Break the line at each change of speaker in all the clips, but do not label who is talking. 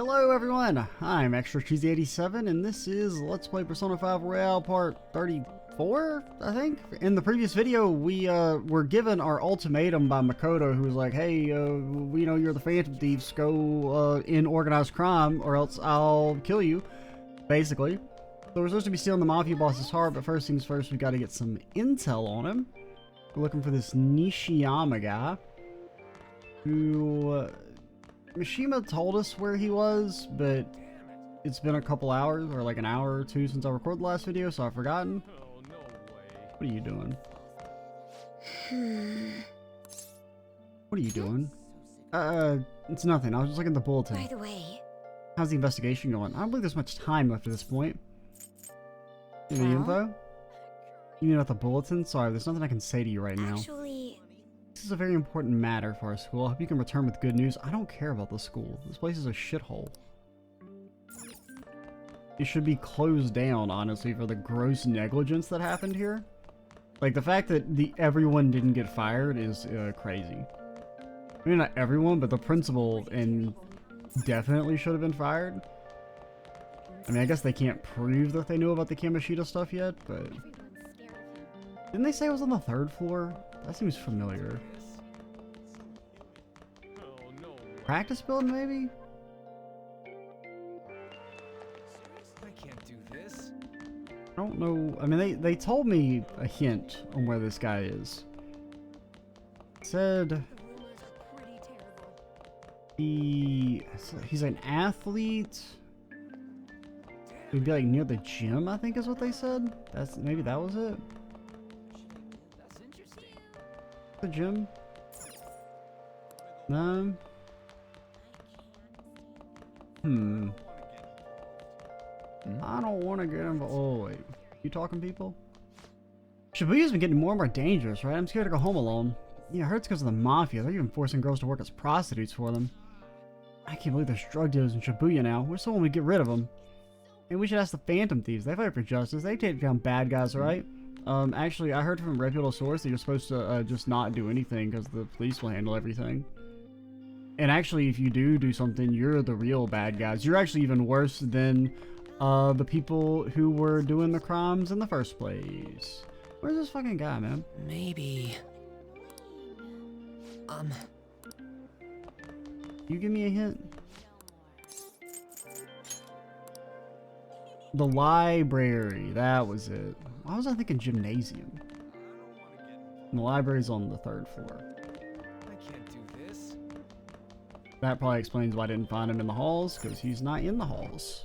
Hello everyone, I'm Extra Cheesy 87 and this is Let's Play Persona 5 Royale Part 34, I think? In the previous video, we were given our ultimatum by Makoto, who was like, hey, we know you're the Phantom Thieves, go in organized crime or else I'll kill you, basically. So we're supposed to be stealing the Mafia boss's heart, but first things first, we gotta get some intel on him. We're looking for this Mishima guy, who... Mishima told us where he was, but it's been a couple hours, or like an hour or two since I recorded the last video, so I've forgotten.
Oh, no way.
What are you doing? What are you doing? It's nothing. I was just looking at the bulletin.
By the way,
how's the investigation going? I don't believe there's much time left at this point. Any info? You mean about the bulletin? Sorry, there's nothing I can say to you right now.
actually,
This is a very important matter for our school. I hope you can return with good news. I don't care about the school. This place is a shithole. It should be closed down, honestly, for the gross negligence that happened here. Like, the fact that everyone didn't get fired is crazy. I mean, not everyone, but the principal definitely should have been fired. I mean, I guess they can't prove that they knew about the Kamoshida stuff yet, but... Didn't they say it was on the 3rd floor? That seems familiar.
Oh, no way.
Practice building, maybe?
I can't do this.
I don't know. I mean, they told me a hint on where this guy is. It said he's an athlete. He'd be like near the gym, I think is what they said. Maybe that was it.
That's interesting.
The gym? No. I don't want to get involved. Oh, wait. You talking, people? Shibuya's been getting more and more dangerous, right? I'm scared to go home alone. Yeah, I heard it's because of the Mafia. They're even forcing girls to work as prostitutes for them. I can't believe there's drug dealers in Shibuya now. We're someone we get rid of them. And we should ask the Phantom Thieves. They fight for justice. They take down bad guys, right? Actually, I heard from a reputable source that you're supposed to just not do anything because the police will handle everything. And actually, if you do something, you're the real bad guys. You're actually even worse than the people who were doing the crimes in the first place. Where's this fucking guy, man?
Maybe.
You give me a hint? The library, that was it. Why was I thinking gymnasium? And the library's on the 3rd floor.
I can't do this.
That probably explains why I didn't find him in the halls, because he's not in the halls.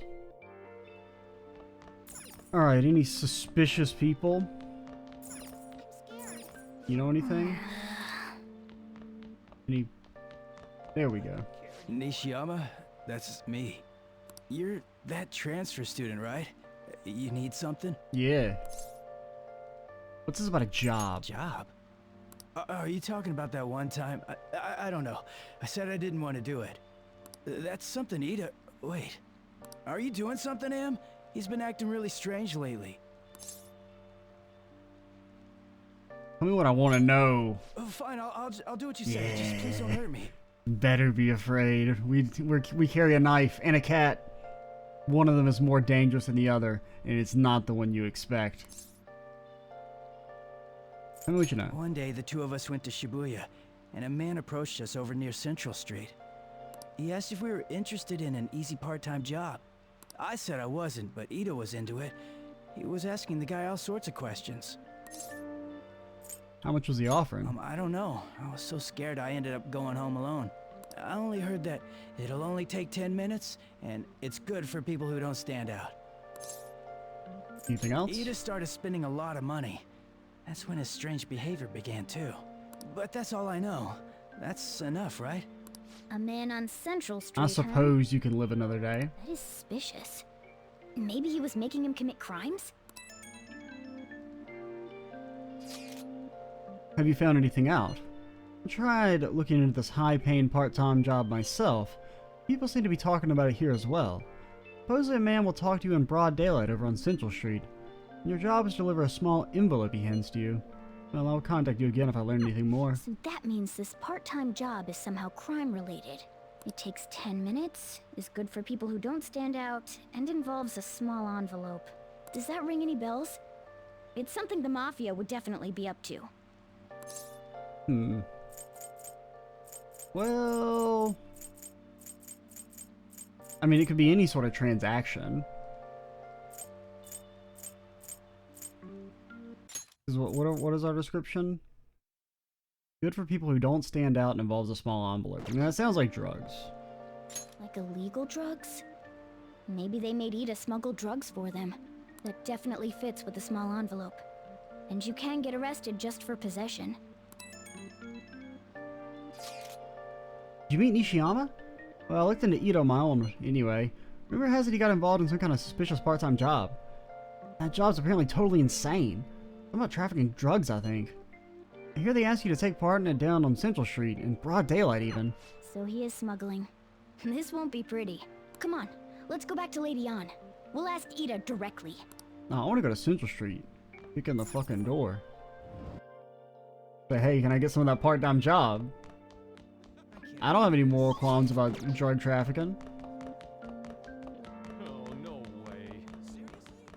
Alright, any suspicious people? You know anything? There we go.
Nishiyama, that's me. You're that transfer student, right? You need something?
Yeah. What's this about a job?
Job? Are you talking about that one time? I don't know. I said I didn't want to do it. That's something Ida... Wait. Are you doing something to him? He's been acting really strange lately.
Tell me what I want to know.
Oh, fine, I'll do what you say. Just please don't hurt me.
Better be afraid. We carry a knife and a cat. One of them is more dangerous than the other, and it's not the one you expect. Tell me what you know.
One day, the two of us went to Shibuya, and a man approached us over near Central Street. He asked if we were interested in an easy part-time job. I said I wasn't, but Ida was into it. He was asking the guy all sorts of questions.
How much was he offering?
I don't know. I was so scared I ended up going home alone. I only heard that it'll only take 10 minutes, and it's good for people who don't stand out.
Anything else?
Ida started spending a lot of money. That's when his strange behavior began, too. But that's all I know. That's enough, right?
a man on Central Street,
I suppose you can live another day.
That is suspicious. Maybe he was making him commit crimes?
Have you found anything out? I tried looking into this high-paying part-time job myself. People seem to be talking about it here as well. Supposedly a man will talk to you in broad daylight over on Central Street. And your job is to deliver a small envelope he hands to you. Well, I'll contact you again if I learn anything more.
So that means this part-time job is somehow crime-related. It takes 10 minutes, is good for people who don't stand out, and involves a small envelope. Does that ring any bells? It's something the Mafia would definitely be up to.
Well, I mean, it could be any sort of transaction. What is our description? Good for people who don't stand out and involves a small envelope. I mean, that sounds like drugs.
Like illegal drugs? Maybe they made Ida smuggle drugs for them. That definitely fits with the small envelope. And you can get arrested just for possession.
Did you meet Nishiyama? Well, I looked into Ito on my own anyway. Rumor has it he got involved in some kind of suspicious part-time job. That job's apparently totally insane. Something about trafficking drugs, I think. I hear they ask you to take part in it down on Central Street, in broad daylight even.
So he is smuggling. This won't be pretty. Come on, let's go back to Lady An. We'll ask Ida directly.
No, I want to go to Central Street. Kick in the fucking door. Say, hey, can I get some of that part-time job? I don't have any moral qualms about drug trafficking.
Oh, no way.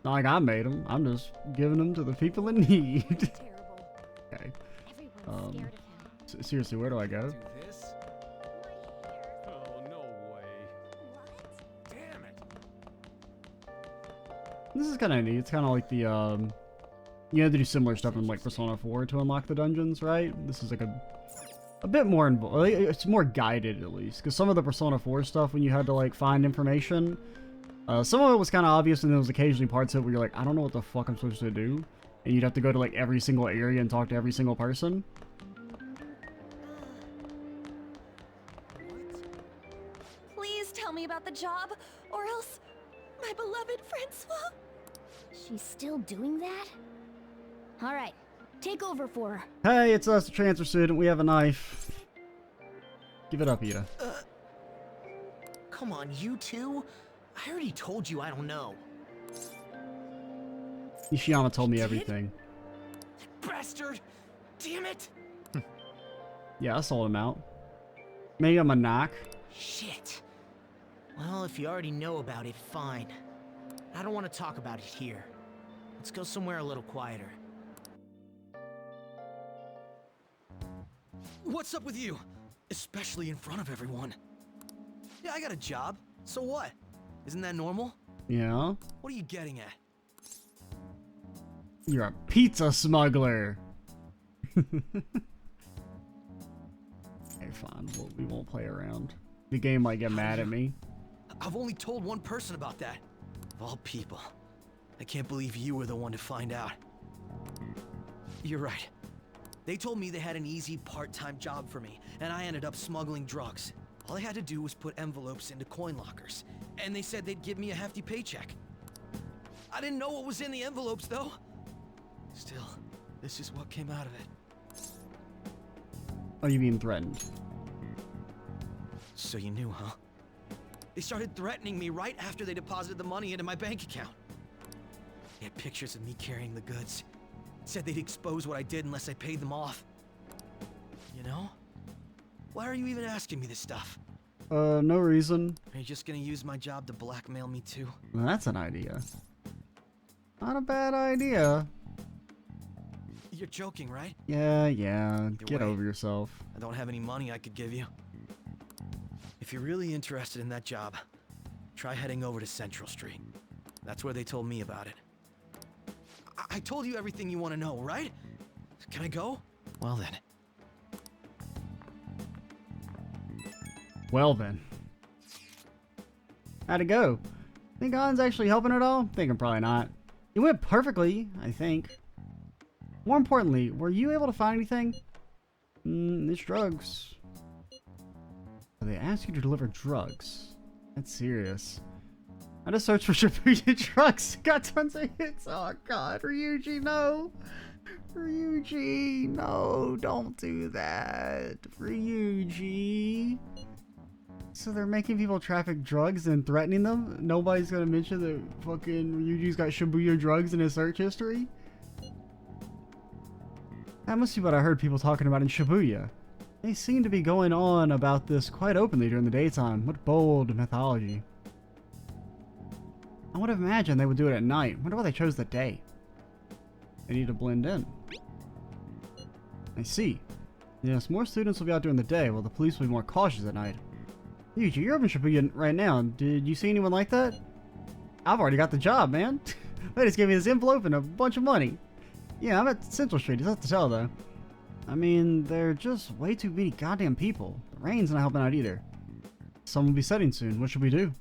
Not like I made them. I'm just giving them to the people in need.
Terrible.
Okay.
Everyone's scared of him.
Seriously, where do I go?
Do this? Oh, no way. Damn it.
This is kind of neat. It's kind of like the, you have to do similar stuff in, like, Persona 4 to unlock the dungeons, right? This is, like, a bit more involved. It's more guided, at least. Because some of the Persona 4 stuff, when you had to, like, find information, some of it was kind of obvious, and there was occasionally parts of it where you're like, I don't know what the fuck I'm supposed to do. And you'd have to go to, like, every single area and talk to every single person.
Please tell me about the job, or else my beloved Francois.
She's still doing that? Alright, take over for her.
Hey, it's us, the transfer student. We have a knife. Give it up, Ida.
Come on, you two? I already told you I don't know.
Nishiyama told me everything.
Bastard! Damn it!
Yeah, I sold him out. Maybe I'm a knock.
Shit. Well, if you already know about it, fine. I don't want to talk about it here. Let's go somewhere a little quieter.
What's up with you? Especially in front of everyone. Yeah, I got a job. So what? Isn't that normal?
Yeah.
What are you getting at?
You're a pizza smuggler. Okay, fine. We won't play around. The game might get mad at me.
I've only told one person about that. Of all people. I can't believe you were the one to find out. You're right. They told me they had an easy part-time job for me, and I ended up smuggling drugs. All I had to do was put envelopes into coin lockers, and they said they'd give me a hefty paycheck. I didn't know what was in the envelopes, though. Still, this is what came out of it.
Oh, you being threatened?
So you knew, huh? They started threatening me right after they deposited the money into my bank account. They had pictures of me carrying the goods. Said they'd expose what I did unless I paid them off. You know? Why are you even asking me this stuff?
No reason.
Are you just gonna use my job to blackmail me too?
Well, that's an idea. Not a bad idea.
You're joking, right?
Yeah. Get
way.
over yourself.
I don't have any money I could give you. If you're really interested in that job, try heading over to Central Street. That's where they told me about it. I told you everything you want to know, right? Can I go? Well then.
Well then. How'd it go? Think An's actually helping at all? Thinking probably not. It went perfectly, I think. More importantly, were you able to find anything? It's drugs. They asked you to deliver drugs. That's serious. I just searched for Shibuya drugs. Got tons of hits. Oh god, Ryuji, no. Ryuji, no, don't do that. Ryuji. So they're making people traffic drugs and threatening them? Nobody's gonna mention that fucking Ryuji's got Shibuya drugs in his search history? That must be what I heard people talking about in Shibuya. They seem to be going on about this quite openly during the daytime. What bold mythology. I would have imagined they would do it at night. Wonder why they chose the day. They need to blend in. I see. Yes, more students will be out during the day, while the police will be more cautious at night. Dude, you're up in Shibuya right now. Did you see anyone like that? I've already got the job, man. They just gave me this envelope and a bunch of money. Yeah, I'm at Central Street. It's tough to tell, though. I mean, they're just way too many goddamn people. The rain's not helping out either. Sun will be setting soon. What should we do?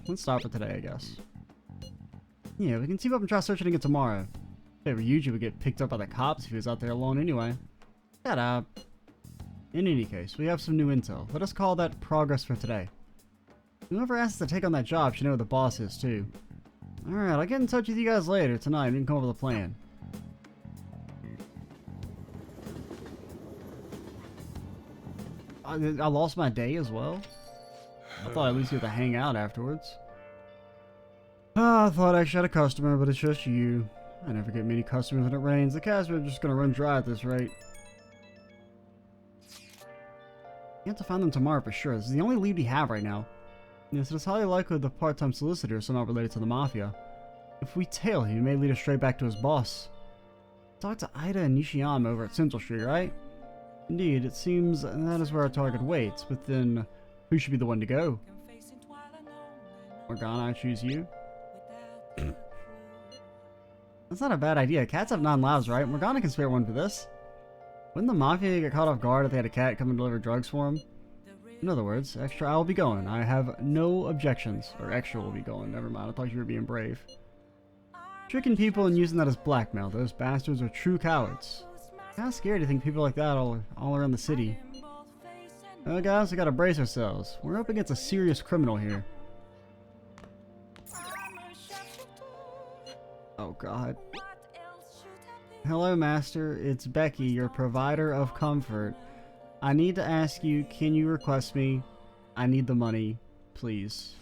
Let's stop for today, I guess. Yeah, we can team up and try searching again tomorrow. If Ryuji would get picked up by the cops if he was out there alone anyway. Shut up. In any case, we have some new intel. Let us call that progress for today. Whoever asks us to take on that job should know who the boss is, too. Alright, I'll get in touch with you guys later tonight and we can come up with a plan. I lost my day as well? I thought at least we had to hang out afterwards. I thought I actually had a customer, but it's just you. I never get many customers when it rains. The cash are just gonna run dry at this rate. You have to find them tomorrow for sure. This is the only lead we have right now. Yes, it is highly likely the part-time solicitor is somehow related to the mafia. If we tail him, he may lead us straight back to his boss. Talk to Ida and Nishiyama over at Central Street, right? Indeed, it seems that is where our target waits, but then who should be the one to go? Morgana, I choose you. That's not a bad idea. Cats have 9 lives, right? Morgana can spare one for this. Wouldn't the mafia get caught off guard if they had a cat come and deliver drugs for them? In other words, extra I will be going. I have no objections. Or extra will be going. Never mind. I thought you were being brave. Tricking people and using that as blackmail. Those bastards are true cowards. Kind of scary to think people like that all around the city. Well, guys, we gotta brace ourselves. We're up against a serious criminal here. Oh, God. Hello, Master. It's Becky, your provider of comfort. I need to ask you, can you request me? I need the money, please.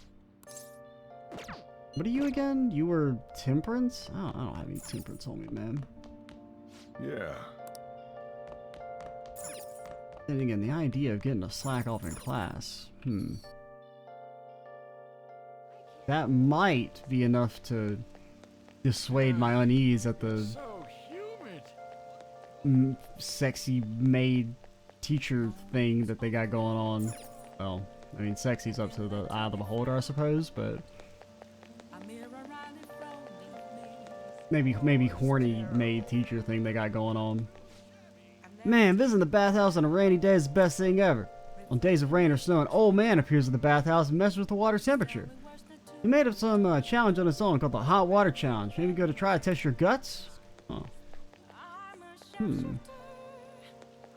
What are you again? You were Temperance? Oh, I don't have any Temperance on me, man.
Yeah.
Then again, the idea of getting a slack off in class. That might be enough to dissuade my unease at the
So humid.
sexy maid teacher thing that they got going on. Well, I mean, sexy's up to the eye of the beholder, I suppose, but maybe horny maid teacher thing they got going on. Man, visiting the bathhouse on a rainy day is the best thing ever. On days of rain or snow, an old man appears at the bathhouse and messes with the water temperature. He made up some challenge on his own called the Hot Water Challenge. Maybe go to try to test your guts? Huh.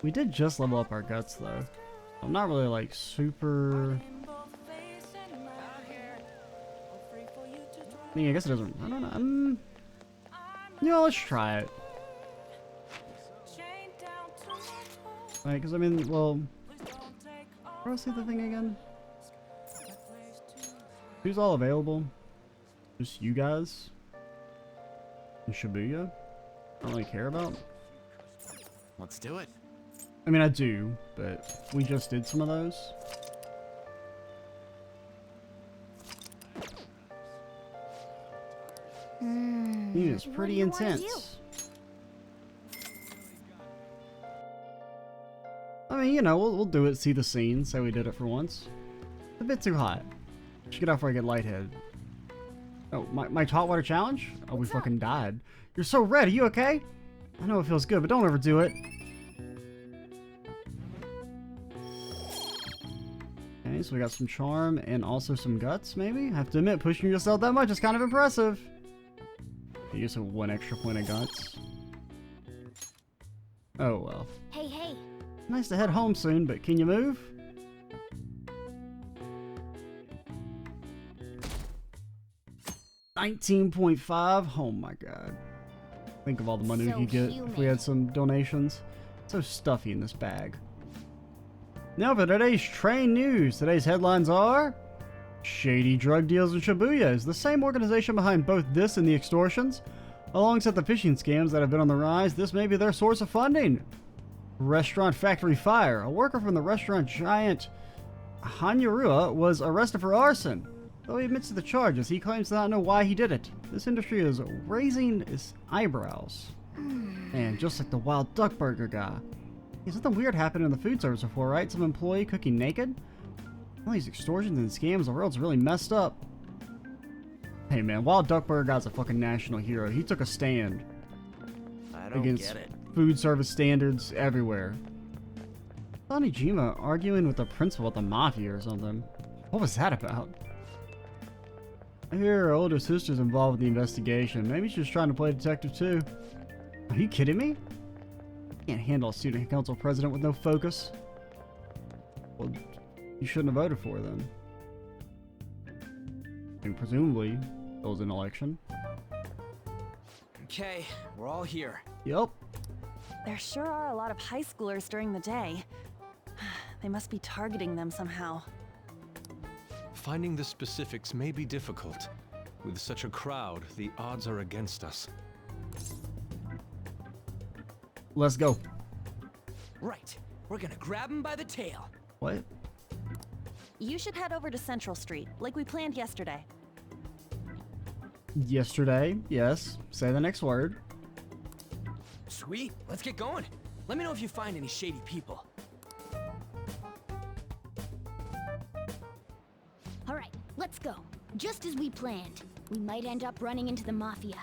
We did just level up our guts, though. I'm not really, like, super... I mean, I guess it doesn't... I don't know. You know, let's try it. Right, because, I mean, well... Where do I see the thing again? Who's all available? Just you guys? And Shibuya? I don't really care about.
Let's do it.
I mean, I do, but we just did some of those. He is pretty intense. I mean, you know, we'll do it, see the scene, say we did it for once. It's a bit too hot. Should get out before I get lightheaded. Oh, my hot water challenge? Oh, we fucking died. You're so red, are you okay? I know it feels good, but don't overdo it. Okay, so we got some charm and also some guts, maybe? I have to admit, pushing yourself that much is kind of impressive. You just have 1 extra point of guts. Oh well.
Hey, hey.
Nice to head home soon, but can you move? $19.5. Oh my god. Think of all the money we could get if we had some donations. So stuffy in this bag. Now for today's train news. Today's headlines are... Shady drug deals in Shibuya is the same organization behind both this and the extortions. Alongside the phishing scams that have been on the rise, this may be their source of funding. Restaurant factory fire. A worker from the restaurant giant Hanyarua was arrested for arson. Though he admits to the charges, he claims to not know why he did it. This industry is raising its eyebrows. And just like the wild duck burger guy. Yeah, something weird happened in the food service before, right? Some employee cooking naked? All these extortions and scams, the world's really messed up. Hey man, Wild Duck Burger guy's a fucking national hero. He took a stand against food service standards everywhere. I saw Mishima arguing with the principal at the mafia or something. What was that about? I hear her older sister's involved with the investigation. Maybe she's trying to play detective too. Are you kidding me? Can't handle a student council president with no focus. Well, you shouldn't have voted for her then. And presumably, it was an election.
Okay, we're all here.
Yep.
There sure are a lot of high schoolers during the day. They must be targeting them somehow.
Finding the specifics may be difficult. With such a crowd, the odds are against us.
Let's go.
Right, we're gonna grab him by the tail.
What?
You should head over to Central Street, like we planned yesterday.
Yesterday, yes. Say the next word.
Sweet, let's get going. Let me know if you find any shady people.
Alright, let's go. Just as we planned. We might end up running into the mafia.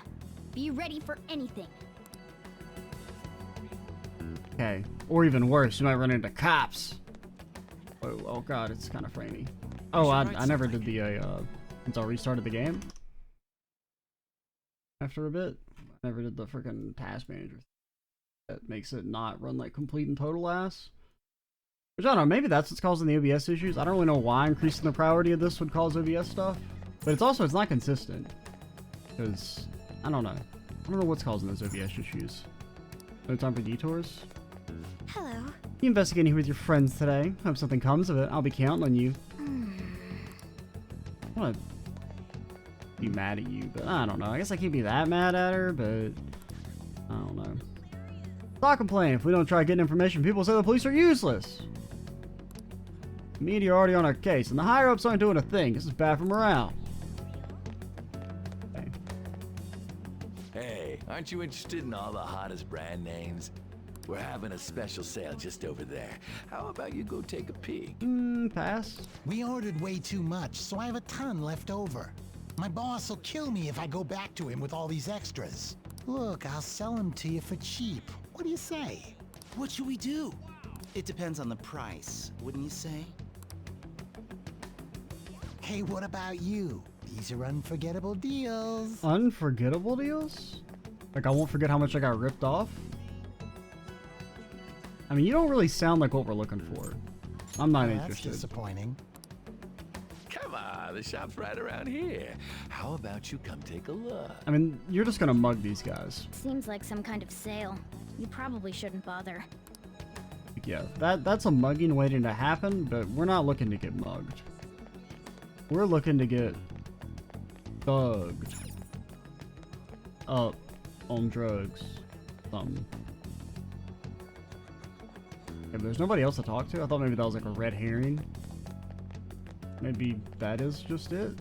Be ready for anything.
Okay. Or even worse, you might run into cops. Oh god, it's kind of framey. Oh, I never did the, since I restarted the game. After a bit. I never did the freaking task manager. That makes it not run like complete and total ass. Which I don't know, maybe that's what's causing the OBS issues. I don't really know why increasing the priority of this would cause OBS stuff. But it's not consistent. Because, I don't know. I don't know what's causing those OBS issues. No time for detours?
Hello.
You investigating here with your friends today. Hope something comes of it. I'll be counting on you. I want to be mad at you, but I don't know. I guess I can't be that mad at her, but I don't know. Stop complaining. If we don't try getting information, people say the police are useless. The media are already on our case, and the higher-ups aren't doing a thing. This is bad for morale. Okay.
Hey, aren't you interested in all the hottest brand names? We're having a special sale just over there. How about you go take a peek?
Pass.
We ordered way too much, so I have a ton left over. My boss will kill me if I go back to him with all these extras. Look, I'll sell them to you for cheap. What do you say?
What should we do? It depends on the price, wouldn't you say?
Hey, what about you? These are unforgettable deals.
Unforgettable deals? Like I won't forget how much I got ripped off? I mean, you don't really sound like what we're looking for. I'm not interested.
That's disappointing.
Come on, the shop's right around here. How about you come take a look?
I mean, you're just gonna mug these guys.
Seems like some kind of sale. You probably shouldn't bother.
Yeah, that's a mugging waiting to happen, but we're not looking to get mugged. We're looking to get thugged up on drugs. Something. If there's nobody else to talk to, I thought maybe that was like a red herring. Maybe that is just it.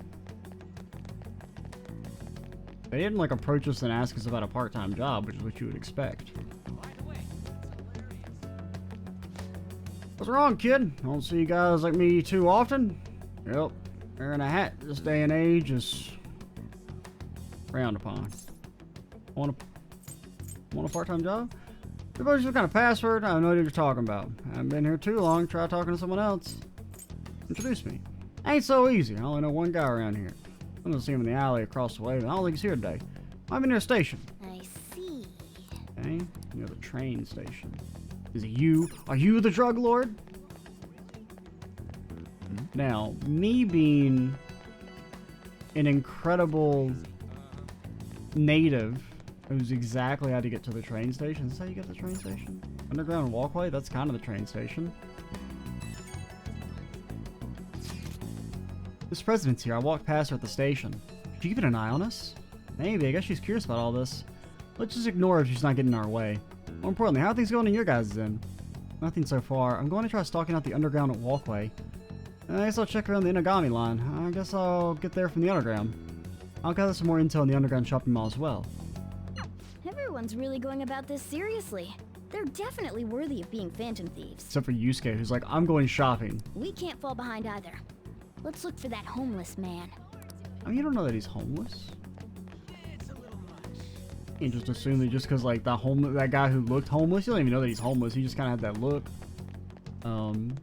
They didn't like approach us and ask us about a part-time job, which is what you would expect. What's wrong, kid? I don't see guys like me too often. Yep, wearing a hat this day and age is frowned upon. Want a part-time job? Everybody's some kind of password. I don't know what you're talking about. I haven't been here too long. Try talking to someone else. Introduce me. Ain't so easy. I only know one guy around here. I'm gonna see him in the alley across the way, but I don't think he's here today. I'm near a station.
I see.
Okay, near the train station. Is it you? Are you the drug lord? Now, me being an incredible native knows exactly how to get to the train station. Is this how you get to the train station? Underground walkway? That's kind of the train station. This president's here. I walked past her at the station. Is she keeping an eye on us? Maybe. I guess she's curious about all this. Let's just ignore her if she's not getting in our way. More importantly, how are things going in your guys' end? Nothing so far. I'm going to try stalking out the underground walkway. I guess I'll check around the Inagami line. I guess I'll get there from the underground. I'll gather some more intel in the underground shopping mall as well.
Everyone's really going about this seriously. They're definitely worthy of being phantom thieves.
Except for Yusuke, who's like, I'm going shopping.
We can't fall behind either. Let's look for that homeless man.
I mean, you don't know that he's homeless. You can just assume that just because, like, that guy who looked homeless, you don't even know that he's homeless. He just kind of had that look. And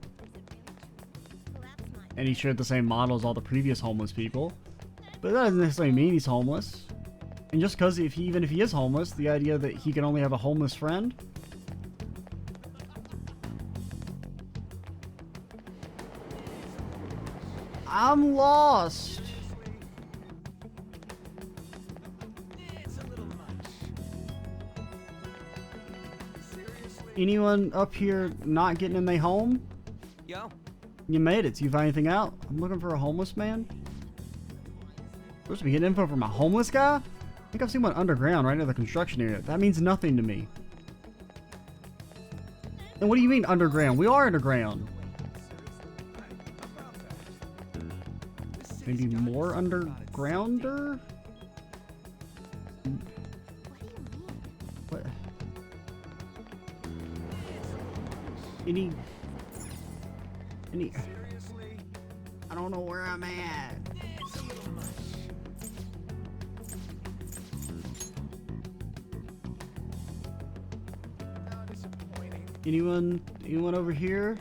he shared the same model as all the previous homeless people. But that doesn't necessarily mean he's homeless. And just because even if he is homeless, the idea that he can only have a homeless friend. I'm lost. Anyone up here not getting in their home?
Yo.
You made it. So you find anything out? I'm looking for a homeless man. Supposed to be getting info from a homeless guy? I think I've seen one underground right near the construction area. That means nothing to me. And what do you mean underground? We are underground. Maybe more undergrounder? What? Any... I don't know where I'm at. Anyone over here?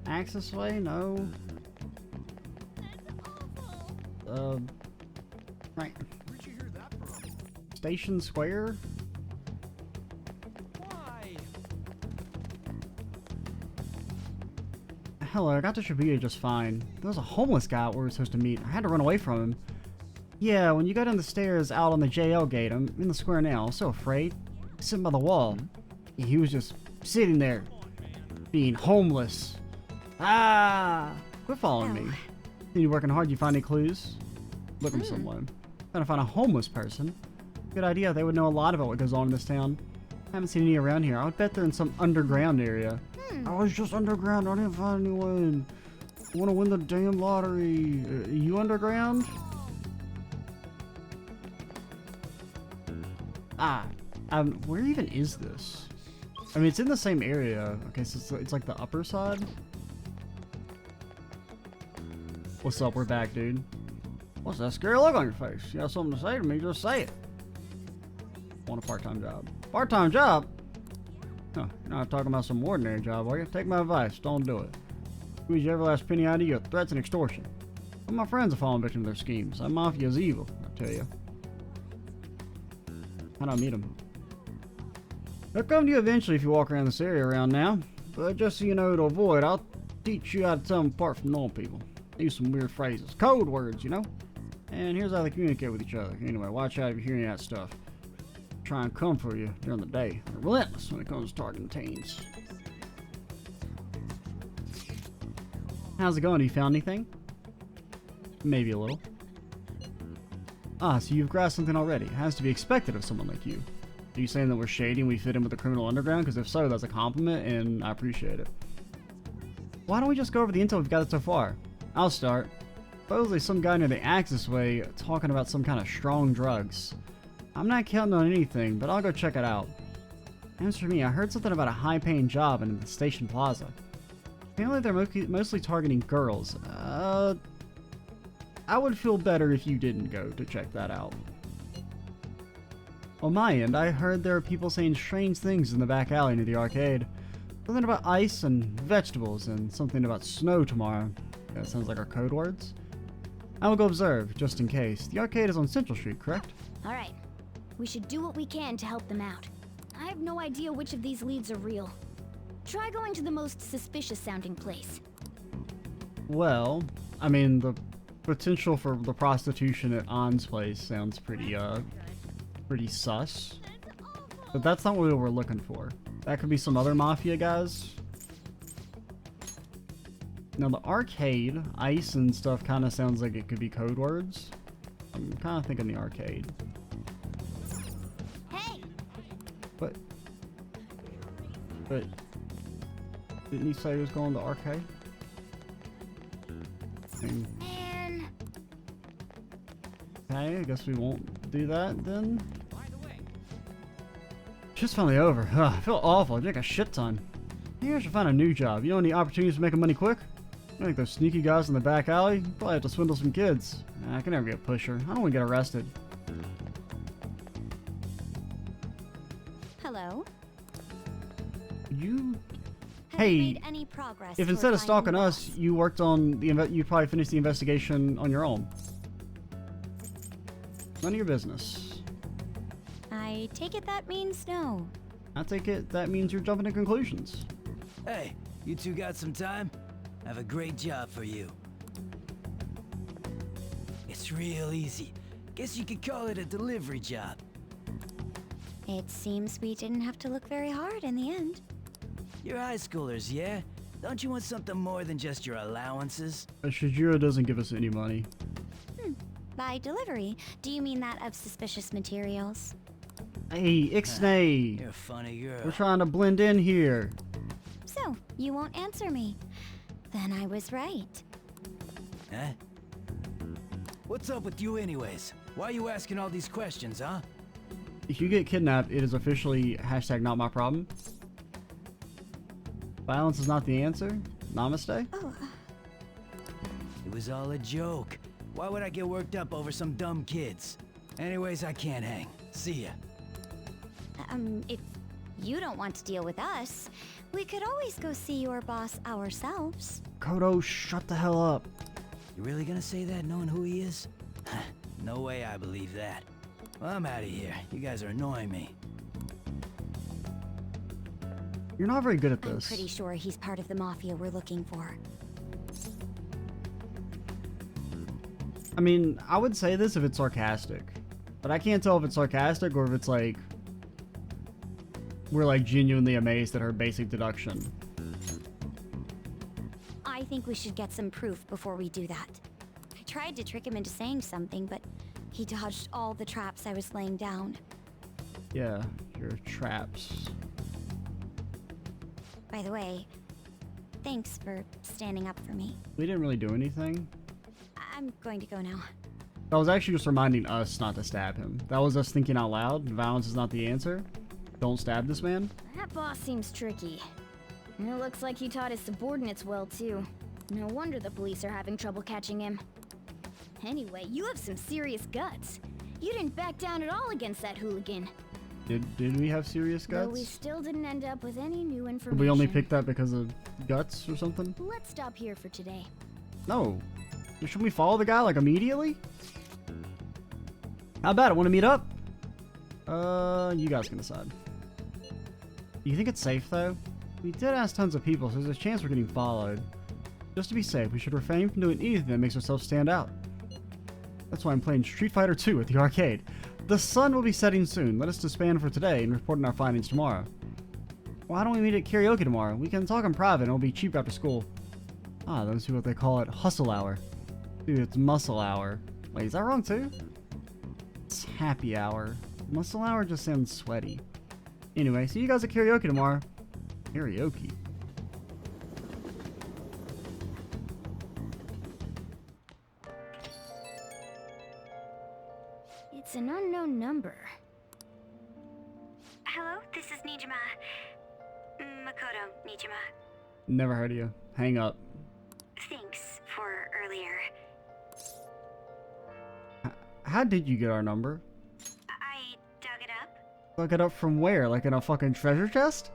Access way? No. Right. Station Square? Hello, I got to Shibuya just fine. There was a homeless guy we were supposed to meet. I had to run away from him. Yeah, when you go down the stairs out on the JL gate, I'm in the square now. I'm so afraid. He's sitting by the wall. Yeah, he was just sitting there, being homeless. Ah! Quit following me. You working hard? You find any clues? Looking for someone. Trying to find a homeless person. Good idea. They would know a lot about what goes on in this town. I haven't seen any around here. I would bet they're in some underground area. I was just underground. I didn't find anyone. I want to win the damn lottery. You underground? Where even is this? I mean, it's in the same area. Okay, so it's like the upper side. What's up? We're back, dude. What's that scary look on your face? You got something to say to me? Just say it. Want a part-time job? Part-time job? Huh, you're not talking about some ordinary job, are you? Take my advice. Don't do it. Squeeze your every last penny out of you. Threats and extortion. All my friends are falling victim to their schemes. That mafia is evil, I tell you. How'd I meet him? They'll come to you eventually if you walk around this area around now. But just so you know to avoid, I'll teach you how to tell them apart from normal people. Use some weird phrases. Code words, you know? And here's how they communicate with each other. Anyway, watch out if you hear any of that stuff. Try and come for you during the day. They're relentless when it comes to targeting teens. How's it going? Have you found anything? Maybe a little. Ah, so you've grasped something already. It has to be expected of someone like you. Are you saying that we're shady and we fit in with the criminal underground? Because if so, that's a compliment and I appreciate it. Why don't we just go over the intel we've got so far? I'll start. Supposedly some guy near the Axis Way talking about some kind of strong drugs. I'm not counting on anything, but I'll go check it out. As for me, I heard something about a high-paying job in the station plaza. Apparently they're mostly targeting girls. I would feel better if you didn't go to check that out. On my end, I heard there are people saying strange things in the back alley near the arcade. Something about ice and vegetables, and something about snow tomorrow. That sounds like our code words. I will go observe, just in case. The arcade is on Central Street, correct?
Alright. We should do what we can to help them out. I have no idea which of these leads are real. Try going to the most suspicious sounding place.
Well, I mean, the potential for the prostitution at An's place sounds pretty sus. But that's not what we're looking for. That could be some other mafia guys. Now the arcade, ice and stuff kind of sounds like it could be code words. I'm kind of thinking the arcade.
Hey!
What? But didn't he say he was going to the arcade?
Man.
Okay, I guess we won't do that then. Just finally over. Ugh, I feel awful. I drink a shit ton. Maybe I should find a new job. You know any opportunities for making money quick? I think those sneaky guys in the back alley. You probably have to swindle some kids. Nah, I can never be a pusher. I don't want to get arrested.
Hello.
You.
Have
Hey,
you made any progress
if
toward
instead of
finding
stalking
the
us,
boss?
you worked on the you probably finished the investigation on your own. None of your business.
I take it that means no.
I take it that means you're jumping to conclusions.
Hey, you two got some time? I have a great job for you. It's real easy. Guess you could call it a delivery job.
It seems we didn't have to look very hard in the end.
You're high schoolers, yeah? Don't you want something more than just your allowances?
Shijiro doesn't give us any money.
By delivery, do you mean that of suspicious materials?
Hey, Ixnay!
You're a funny girl.
We're trying to blend in here.
So, you won't answer me. Then I was right.
Huh? What's up with you anyways? Why are you asking all these questions, huh?
If you get kidnapped, it is officially hashtag not my problem. Violence is not the answer. Namaste.
Oh,
It was all a joke. Why would I get worked up over some dumb kids? Anyways, I can't hang. See ya.
if you don't want to deal with us, we could always go see your boss ourselves.
Kodo, shut the hell up.
You really gonna say that knowing who he is? No way I believe that. Well, I'm out of here. You guys are annoying me.
You're not very good at
I'm
this.
pretty sure he's part of the mafia we're looking for.
I mean, I would say this if it's sarcastic. But I can't tell if it's sarcastic or if it's like... we're like genuinely amazed at her basic deduction.
I think we should get some proof before we do that. I tried to trick him into saying something, but he dodged all the traps I was laying down.
Yeah, your traps.
By the way, thanks for standing up for me.
We didn't really do anything.
I'm going to go now.
That was actually just reminding us not to stab him. That was us thinking out loud. Violence is not the answer. Don't stab this man.
That boss seems tricky. And it looks like he taught his subordinates well, too. No wonder the police are having trouble catching him. Anyway, you have some serious guts. You didn't back down at all against that hooligan.
Did we have serious guts?
Though we still didn't end up with any new information.
Did we only picked that because of guts or something?
Let's stop here for today.
No. Should we follow the guy like immediately? How about it? Want to meet up? You guys can decide. Do you think it's safe though? We did ask tons of people, so there's a chance we're getting followed. Just to be safe, we should refrain from doing anything that makes ourselves stand out. That's why I'm playing Street Fighter 2 at the arcade. The sun will be setting soon. Let us disband for today and report on our findings tomorrow. Why don't we meet at karaoke tomorrow? We can talk in private and it'll be cheap after school. Ah, those are what they call it, hustle hour. Dude, it's muscle hour. Wait, is that wrong too? It's happy hour. Muscle hour just sounds sweaty. Anyway, see you guys at karaoke tomorrow. Karaoke.
It's an unknown number.
Hello, this is Nijima. Makoto Nijima.
Never heard of you. Hang up.
Thanks for earlier.
How did you get our number?
I dug it up.
Look it up from where? Like in a fucking treasure chest?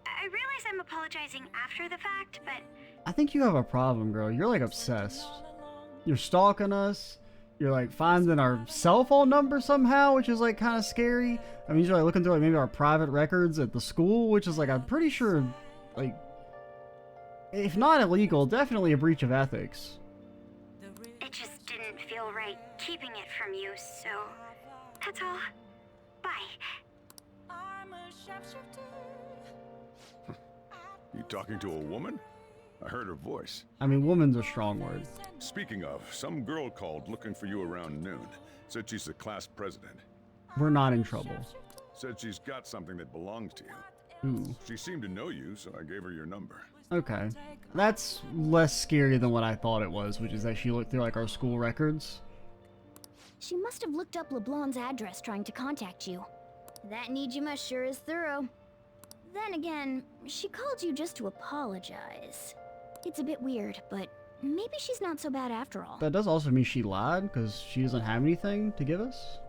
I realize I'm apologizing after the fact, but
I think you have a problem, girl. You're like obsessed. You're stalking us. You're like finding our cell phone number somehow, which is like kind of scary. I mean, you're like looking through like maybe our private records at the school, which is like I'm pretty sure, like, if not illegal, definitely a breach of ethics.
it just didn't feel right keeping it from you, so that's all. Bye.
You talking to a woman? I heard her voice.
I mean, woman's a strong word.
Speaking of, some girl called looking for you around noon. Said she's the class president.
We're not in trouble.
Said she's got something that belongs to you.
Ooh.
She seemed to know you, so I gave her your number.
Okay. That's less scary than what I thought it was, which is that she looked through like our school records.
She must have looked up LeBlanc's address trying to contact you. That Nijima sure is thorough. Then again, she called you just to apologize. It's a bit weird, but maybe she's not so bad after all.
That does also mean she lied, because she doesn't have anything to give us.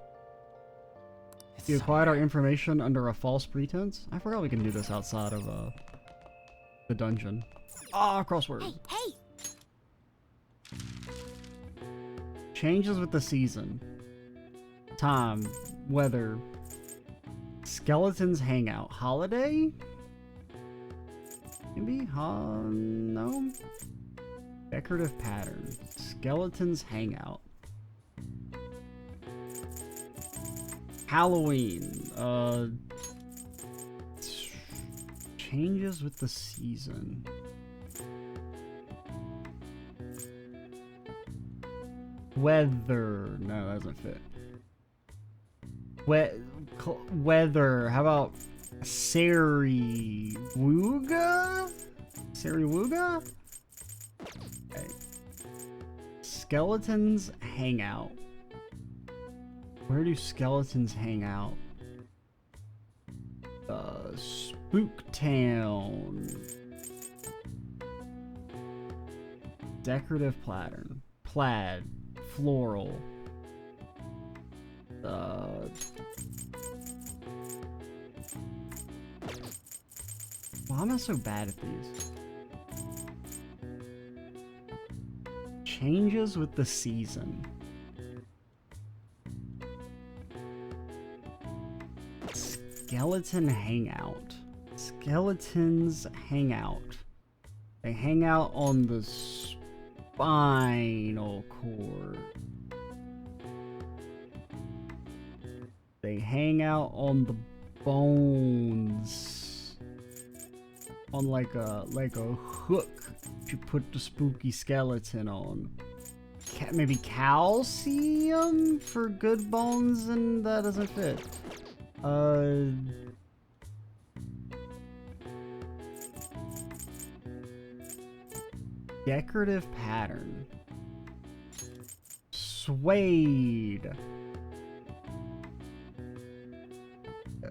You acquired our information under a false pretense? I forgot we can do this outside of the dungeon. Ah, crossword.
Hey!
Changes with the season. Time. Weather. Skeletons hangout. Holiday? Maybe? No? Decorative pattern. Skeletons hangout. Halloween. Changes with the season. Weather. No, that doesn't fit. Weather. How about Sariwuga? Sariwuga? Okay. Skeletons hang out. Where do skeletons hang out? Spooktown. Decorative pattern. Plaid. Floral. Why am I so bad at these? Changes with the season. Skeleton hangout. Skeletons hang out. They hang out on the spinal cord. They hang out on the bones. On like a hook you put the spooky skeleton on. Maybe calcium for good bones, and that doesn't fit. Decorative pattern. Suede.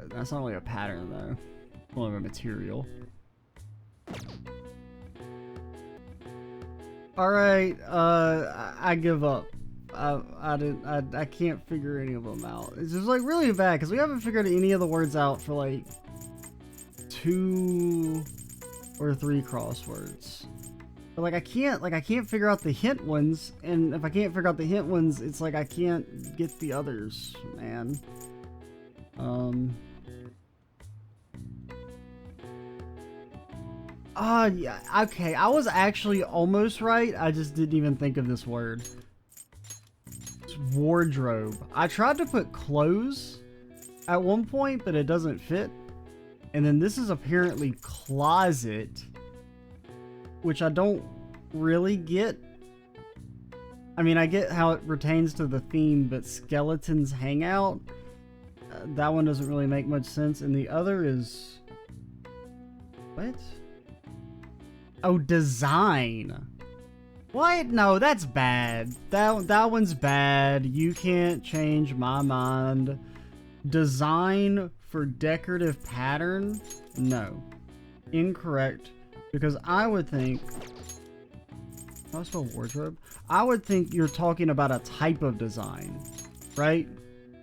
That's not really a pattern though. It's more of a material. Alright, I give up. I can't figure any of them out. It's just like really bad because we haven't figured any of the words out for like 2 or 3 crosswords. But like I can't figure out the hint ones, and if I can't figure out the hint ones, it's like I can't get the others, man. Yeah, okay, I was actually almost right. I just didn't even think of this word. It's wardrobe. I tried to put clothes at one point, but it doesn't fit. And then this is apparently closet, which I don't really get. I mean, I get how it pertains to the theme, but skeletons hang out. That one doesn't really make much sense. And the other is... what? Oh, design. What? No, that's bad. That one's bad. You can't change my mind. Design for decorative pattern? No. Incorrect. Because I would think... how do I spell wardrobe? I would think you're talking about a type of design. Right?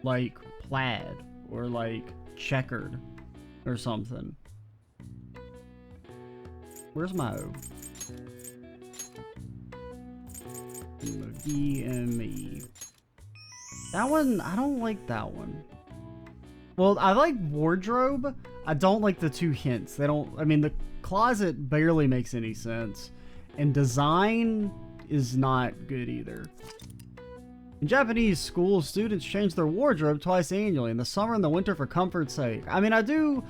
Like plaid. Or like checkered. Or something. Where's my O? DME. That one, I don't like that one. Well, I like wardrobe. I don't like the 2 hints. They don't, I mean, the closet barely makes any sense. And design is not good either. In Japanese schools, students change their wardrobe twice annually, in the summer and the winter for comfort's sake. I mean, I don't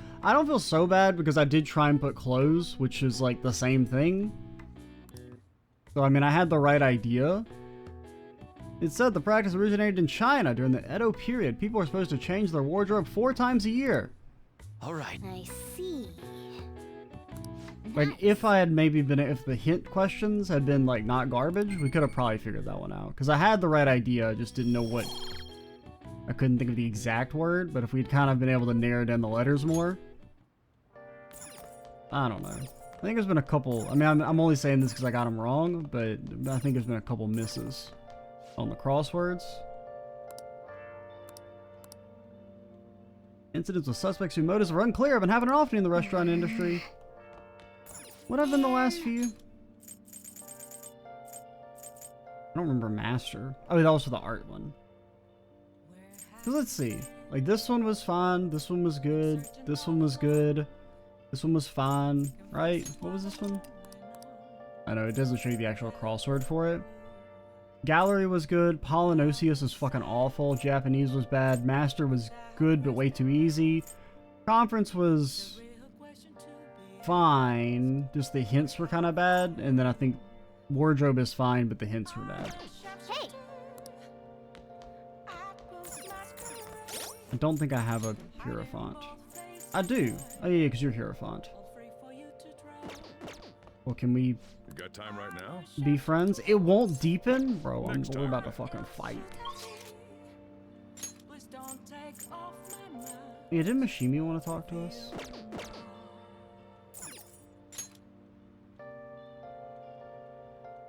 feel so bad because I did try and put clothes, which is like the same thing. So, I mean, I had the right idea. It said the practice originated in China during the Edo period. People are supposed to change their wardrobe 4 times a year.
All right.
I see.
Like, if I had maybe been, if the hint questions had been, like, not garbage, we could have probably figured that one out. Because I had the right idea, I just didn't know what... I couldn't think of the exact word, but if we'd kind of been able to narrow down the letters more... I don't know. I think there's been a couple... I mean, I'm only saying this because I got them wrong, but I think there's been a couple misses on the crosswords. Incidents with suspects whose motives are unclear have been happening often in the restaurant industry. What have been the last few? I don't remember Master. Oh, that was for the art one. So let's see. Like, this one was fine. This one was good. This one was good. This one was fine. Right? What was this one? I know, it doesn't show you the actual crossword for it. Gallery was good. Polynesius was fucking awful. Japanese was bad. Master was good, but way too easy. Conference was fine. Just the hints were kind of bad. And then I think wardrobe is fine, but the hints were bad.
Hey!
I don't think I have a Hierophant. I do. Oh yeah, because you're Hierophant. Well, can we...
You got time right now?
Be friends? It won't deepen? Bro, we're about to fucking fight. Yeah, did Mishima want to talk to us?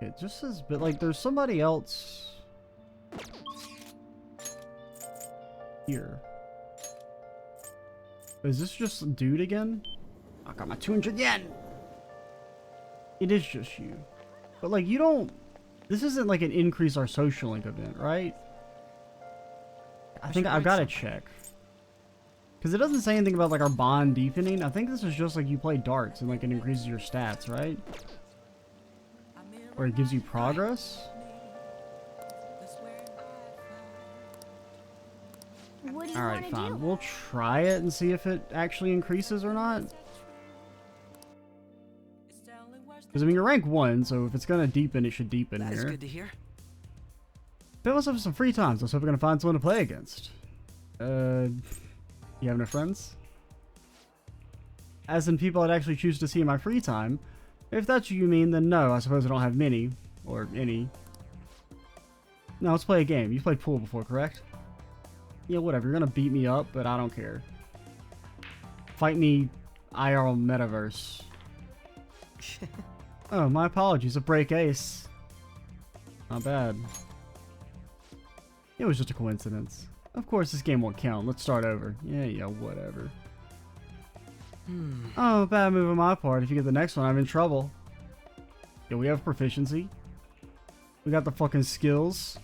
It just says, but like, there's somebody else here. Is this just a dude again? I got my 200 yen! It is just you. But like, you don't... This isn't like an increase our social link event, right? I think I've got to check. Because it doesn't say anything about like our bond deepening. I think this is just like you play darts and like it increases your stats, right? Or it gives you progress?
What do you
Alright,
want to
fine.
do?
We'll try it and see if it actually increases or not. Because I mean, you're rank 1, so if it's gonna deepen, it should deepen here.
That's good to hear.
Fill us up with some free time, so we're gonna find someone to play against. You have no friends? As in people I'd actually choose to see in my free time. If that's what you mean, then no, I suppose I don't have many. Or any. No, let's play a game. You've played pool before, correct? Yeah, whatever. You're gonna beat me up, but I don't care. Fight me IRL metaverse. Oh, my apologies. A break ace. Not bad. It was just a coincidence. Of course, this game won't count. Let's start over. Yeah, whatever. Oh, bad move on my part. If you get the next one, I'm in trouble. Yeah, we have proficiency. We got the fucking skills.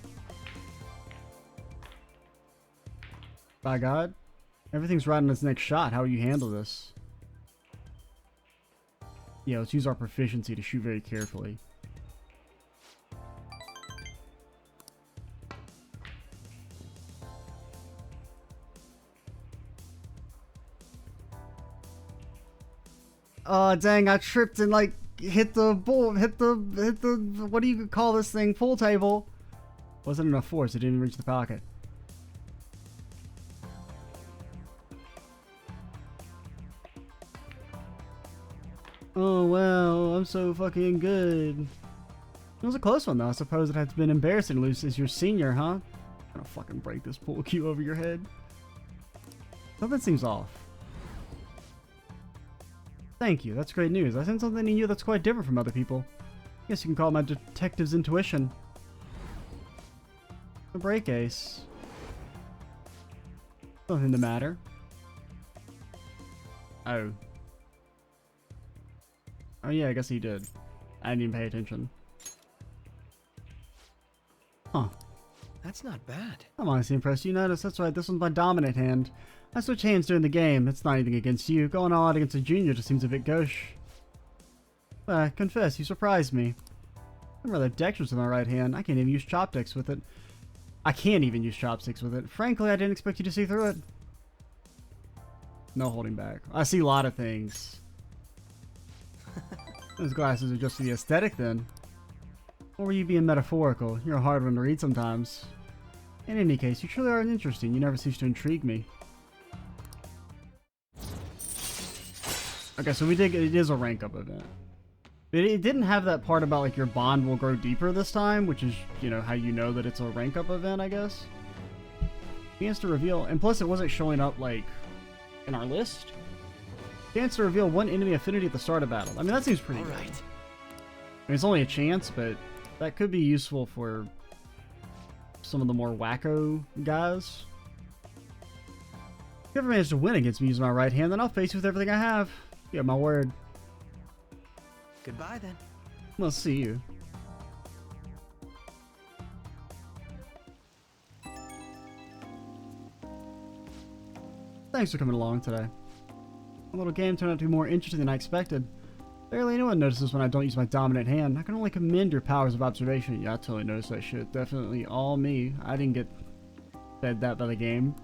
By God. Everything's right on its next shot. How will you handle this? Yeah, let's use our proficiency to shoot very carefully. Oh, dang, I tripped and like hit the what do you call this thing? Pool table. Wasn't enough force, it didn't even reach the pocket. Oh, well, I'm so fucking good. It was a close one, though. I suppose it has been embarrassing to lose as your senior, huh? I'm gonna fucking break this pool cue over your head. Something seems off. Thank you, that's great news. I sense something in you that's quite different from other people. Guess you can call it my detective's intuition. A break ace. Nothing the matter. Oh. Oh yeah, I guess he did. I didn't even pay attention. Huh.
That's not bad.
I'm honestly impressed you noticed. That's right, this one's my dominant hand. I switch hands during the game. It's not anything against you. Going all out against a junior just seems a bit gauche. Well, I confess, you surprised me. I'm rather dexterous with my right hand. I can't even use chopsticks with it. I can't even use chopsticks with it. Frankly, I didn't expect you to see through it. No holding back. I see a lot of things. Those glasses are just for the aesthetic then. Or were you being metaphorical? You're a hard one to read sometimes. In any case, you truly are interesting. You never cease to intrigue me. Okay, so it is a rank up event. It didn't have that part about like your bond will grow deeper this time, which is, you know, how you know that it's a rank up event, I guess. Chance to reveal, and plus it wasn't showing up like in our list. Chance to reveal one enemy affinity at the start of battle. I mean, that seems pretty good. I mean, it's only a chance, but that could be useful for some of the more wacko guys. If you ever manage to win against me using my right hand, then I'll face you with everything I have. You have my word.
Goodbye then.
We'll see you. Thanks for coming along today. A little game turned out to be more interesting than I expected. Barely anyone notices when I don't use my dominant hand. I can only commend your powers of observation. Yeah, I totally noticed that shit. Definitely all me. I didn't get fed that by the game.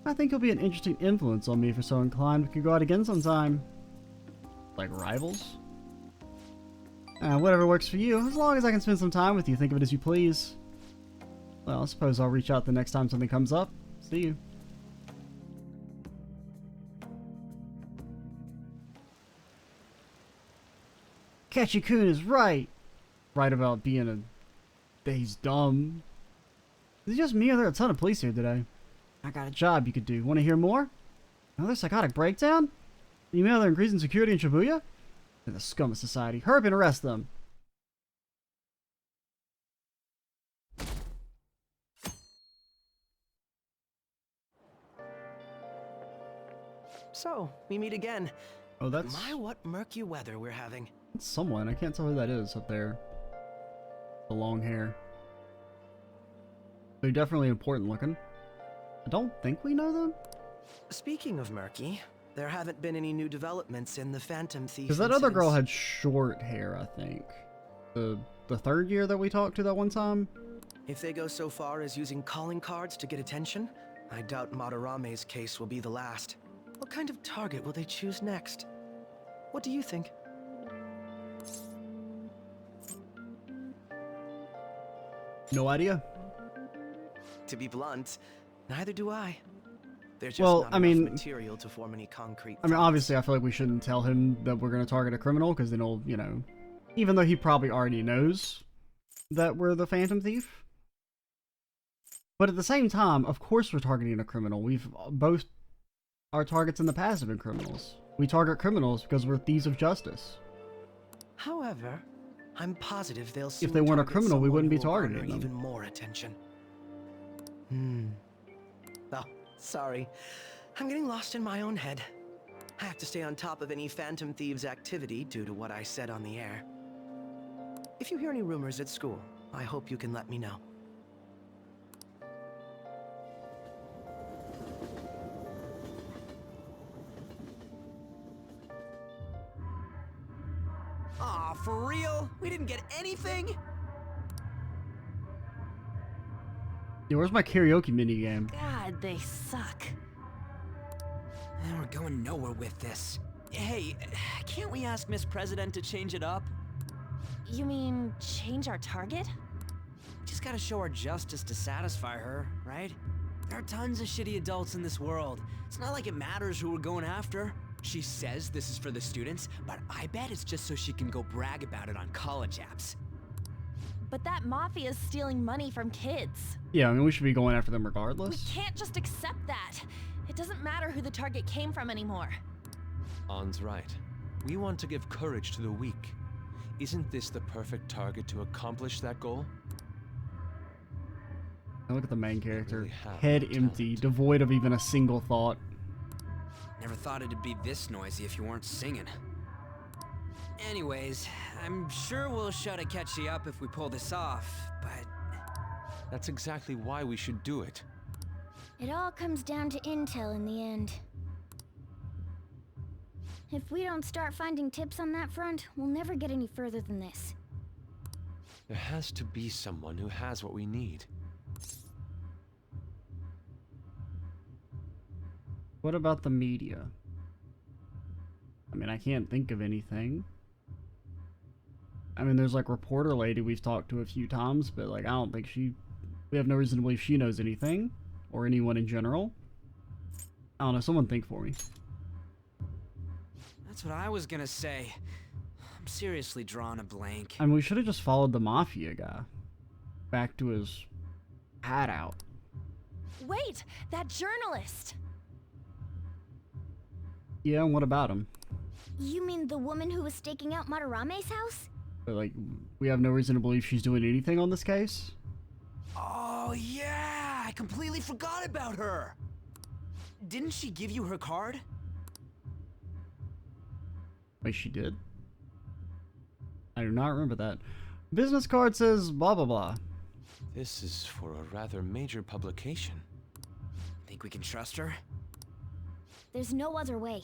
I think you'll be an interesting influence on me if you're so inclined. We could go out again sometime. Like rivals? Whatever works for you. As long as I can spend some time with you, think of it as you please. Well, I suppose I'll reach out the next time something comes up. See you. Ketchy-kun is right. Right about being that he's dumb. Is it just me or are there a ton of police here today? I got a job you could do. Want to hear more? Another psychotic breakdown? Email they're increasing security in Shibuya? They're the scum of society. Hurry up and arrest them.
So, we meet again.
Oh, that's...
My, what murky weather we're having.
That's someone. I can't tell who that is up there. The long hair. They're definitely important looking. I don't think we know them.
Speaking of murky, there haven't been any new developments in the Phantom Thief.
Because that other girl had short hair, I think. The third year that we talked to that one time.
If they go so far as using calling cards to get attention, I doubt Madarame's case will be the last. What kind of target will they choose next? What do you think?
No idea.
To be blunt, neither do I. There's just
well,
not enough material to form any concrete.
I mean, obviously, I feel like we shouldn't tell him that we're going to target a criminal, because then he'll, you know, even though he probably already knows that we're the Phantom Thief. But at the same time, of course we're targeting a criminal. We've both, our targets in the past have been criminals. We target criminals because we're thieves of justice.
However, I'm positive they'll soon
if they weren't a
target
criminal, we wouldn't be
someone who will
targeting them.
garner even more attention. Oh, sorry. I'm getting lost in my own head. I have to stay on top of any Phantom Thieves activity due to what I said on the air. If you hear any rumors at school, I hope you can let me know.
Aw, for real? We didn't get anything?
Yeah, where's my karaoke minigame?
God, they suck.
And we're going nowhere with this. Hey, can't we ask Miss President to change it up?
You mean change our target?
Just gotta show our justice to satisfy her, right? There are tons of shitty adults in this world. It's not like it matters who we're going after. She says this is for the students, but I bet it's just so she can go brag about it on college apps.
But that mafia's stealing money from kids.
Yeah, I mean, we should be going after them regardless.
We can't just accept that. It doesn't matter who the target came from anymore.
An's right. We want to give courage to the weak. Isn't this the perfect target to accomplish that goal?
Now look at the main character.
Really
Head empty, devoid of even a single thought.
Never thought it'd be this noisy if you weren't singing. Anyways, I'm sure we'll shut Akechi up if we pull this off, but...
That's exactly why we should do it.
It all comes down to intel in the end. If we don't start finding tips on that front, we'll never get any further than this.
There has to be someone who has what we need.
What about the media? I mean, I can't think of anything. I mean, there's like reporter lady we've talked to a few times, but like I don't think we have no reason to believe she knows anything, or anyone in general. I don't know, someone think for me.
That's what I was gonna say. I'm seriously drawing a blank.
I mean, we should have just followed the mafia guy back to his hideout.
Wait, that journalist!
Yeah, and what about him?
You mean the woman who was staking out Matarame's house?
But, like, we have no reason to believe she's doing anything on this case?
Oh, yeah! I completely forgot about her! Didn't she give you her card?
Wait, she did? I do not remember that. Business card says blah blah blah.
This is for a rather major publication.
Think we can trust her?
There's no other way.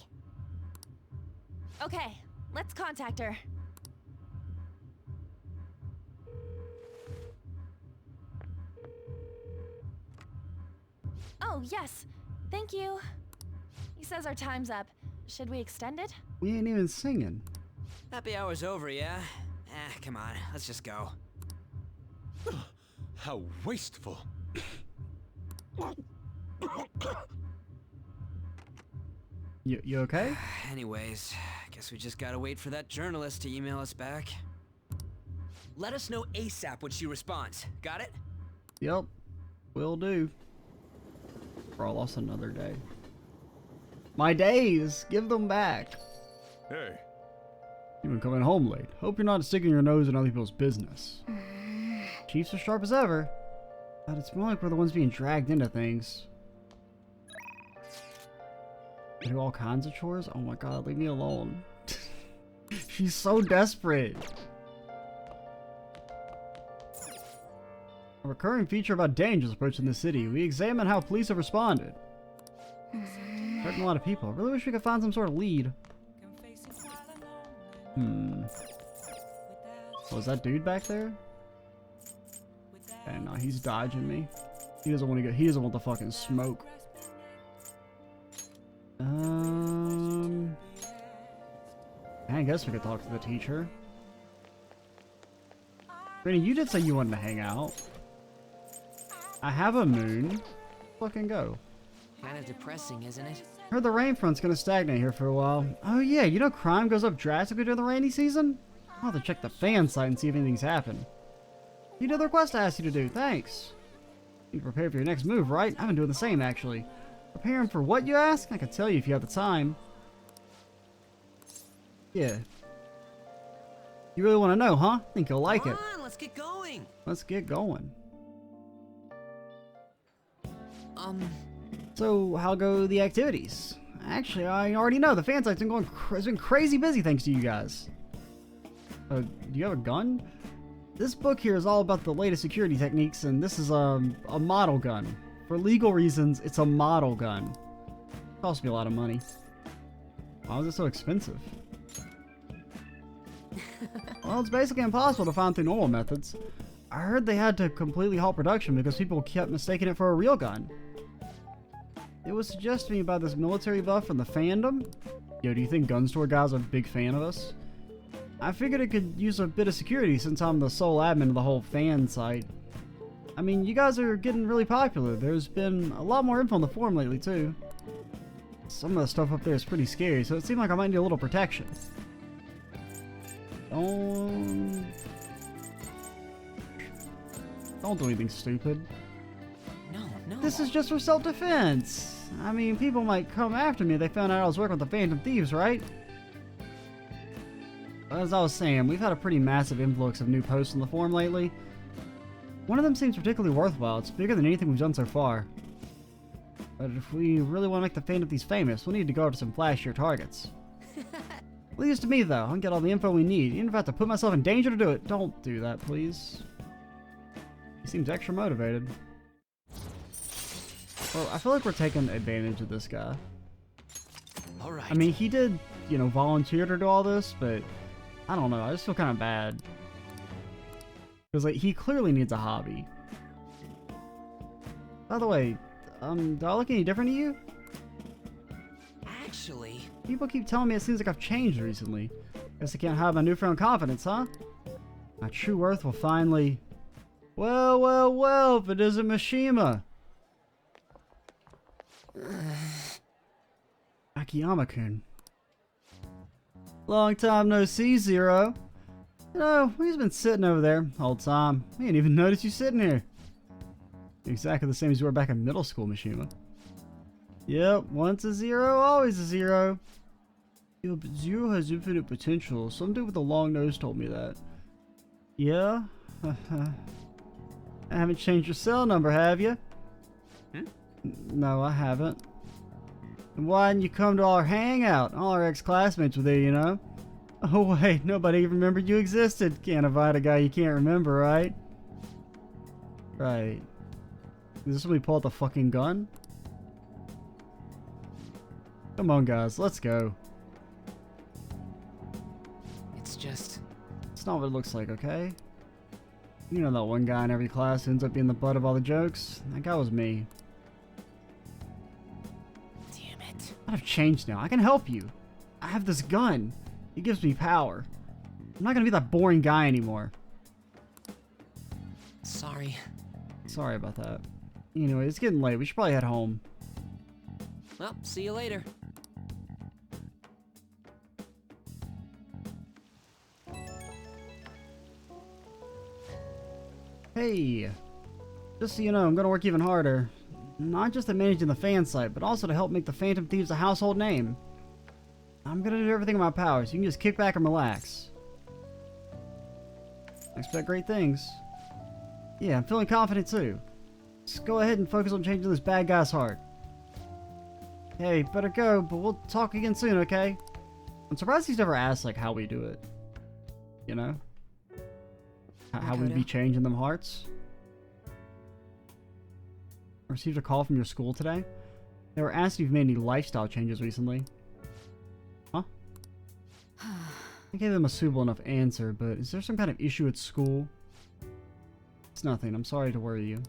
Okay, let's contact her. Oh, yes. Thank you. He says our time's up. Should we extend it?
We ain't even singing.
Happy hour's over, yeah? Come on, let's just go.
How wasteful.
You okay?
Anyways, guess we just gotta wait for that journalist to email us back. Let us know ASAP when she responds. Got it?
Yep. Will do. Or I lost another day. My days! Give them back!
Hey.
You've been coming home late. Hope you're not sticking your nose in other people's business. Chiefs are sharp as ever. But it's more like we're the ones being dragged into things. I do all kinds of chores? Oh my god, leave me alone. She's so desperate. A recurring feature about dangers approaching the city. We examine how police have responded. Hurting a lot of people. I really wish we could find some sort of lead. Was that dude back there? And no, he's dodging me. He doesn't want to go. He doesn't want the fucking smoke. I guess we could talk to the teacher. Brittany, you did say you wanted to hang out. I have a moon. Fucking go.
Kinda depressing, isn't it?
Heard the rain front's gonna stagnate here for a while. Oh yeah, you know crime goes up drastically during the rainy season? I'll have to check the fan site and see if anything's happened. You did the request I asked you to do, thanks. You prepared for your next move, right? I've been doing the same, actually. Preparing for what, you ask? I can tell you if you have the time. Yeah. You really want to know, huh? Think you'll like it.
Come on, let's get going.
Let's get going. So, how go the activities? Actually, I already know. The fan site's been crazy busy thanks to you guys. Do you have a gun? This book here is all about the latest security techniques, and this is a model gun. For legal reasons, it's a model gun. Cost me a lot of money. Why was it so expensive? Well, it's basically impossible to find through normal methods. I heard they had to completely halt production because people kept mistaking it for a real gun. It was suggested to me by this military buff from the fandom. Yo, do you think gun store guys are a big fan of us? I figured it could use a bit of security since I'm the sole admin of the whole fan site. I mean, you guys are getting really popular. There's been a lot more info on the forum lately, too. Some of the stuff up there is pretty scary, so it seemed like I might need a little protection. Don't do anything stupid.
No.
This is just for self-defense. I mean, people might come after me if they found out I was working with the Phantom Thieves, right? As I was saying, we've had a pretty massive influx of new posts on the forum lately. One of them seems particularly worthwhile. It's bigger than anything we've done so far. But if we really want to make the Phantom Thieves famous, we'll need to go after some flashier targets. Leave this to me, though. I can get all the info we need, even if I have to put myself in danger to do it. Don't do that, please. He seems extra motivated. Well, I feel like we're taking advantage of this guy.
Alright.
I mean, he did, you know, volunteer to do all this, but I don't know. I just feel kind of bad. Because, like, he clearly needs a hobby. By the way, do I look any different to you?
Actually...
People keep telling me it seems like I've changed recently. Guess I can't hide my newfound confidence, huh? My true worth will finally... Well, if it isn't Mishima. Akiyama-kun. Long time no see, Zero. You know, we've been sitting over there the whole time. We didn't even notice you sitting here. Exactly the same as you were back in middle school, Mishima. Yep, once a zero, always a zero. Yeah, but Zero has infinite potential. Some dude with a long nose told me that. Yeah? I haven't changed your cell number, have you? No, I haven't. And why didn't you come to our hangout? All our ex-classmates were there, you know? Oh wait, nobody even remembered you existed. Can't invite a guy you can't remember, right? Right. Is this when we pull out the fucking gun? Come on, guys, let's go.
It's just...
It's not what it looks like, okay? You know that one guy in every class who ends up being the butt of all the jokes? That guy was me.
Damn it.
I've changed now. I can help you. I have this gun. It gives me power. I'm not gonna be that boring guy anymore.
Sorry.
Sorry about that. Anyway, it's getting late. We should probably head home.
Well, see you later.
Hey. Just so you know, I'm gonna work even harder. Not just at managing the fan site, but also to help make the Phantom Thieves a household name. I'm gonna do everything in my power, so you can just kick back and relax. I expect great things. Yeah, I'm feeling confident too. Just go ahead and focus on changing this bad guy's heart. Hey, better go, but we'll talk again soon, okay? I'm surprised he's never asked, like, how we do it. You know? How we be changing them hearts. I received a call from your school today. They were asking if you've made any lifestyle changes recently. Huh? I gave them a suitable enough answer, but is there some kind of issue at school? It's nothing. I'm sorry to worry you.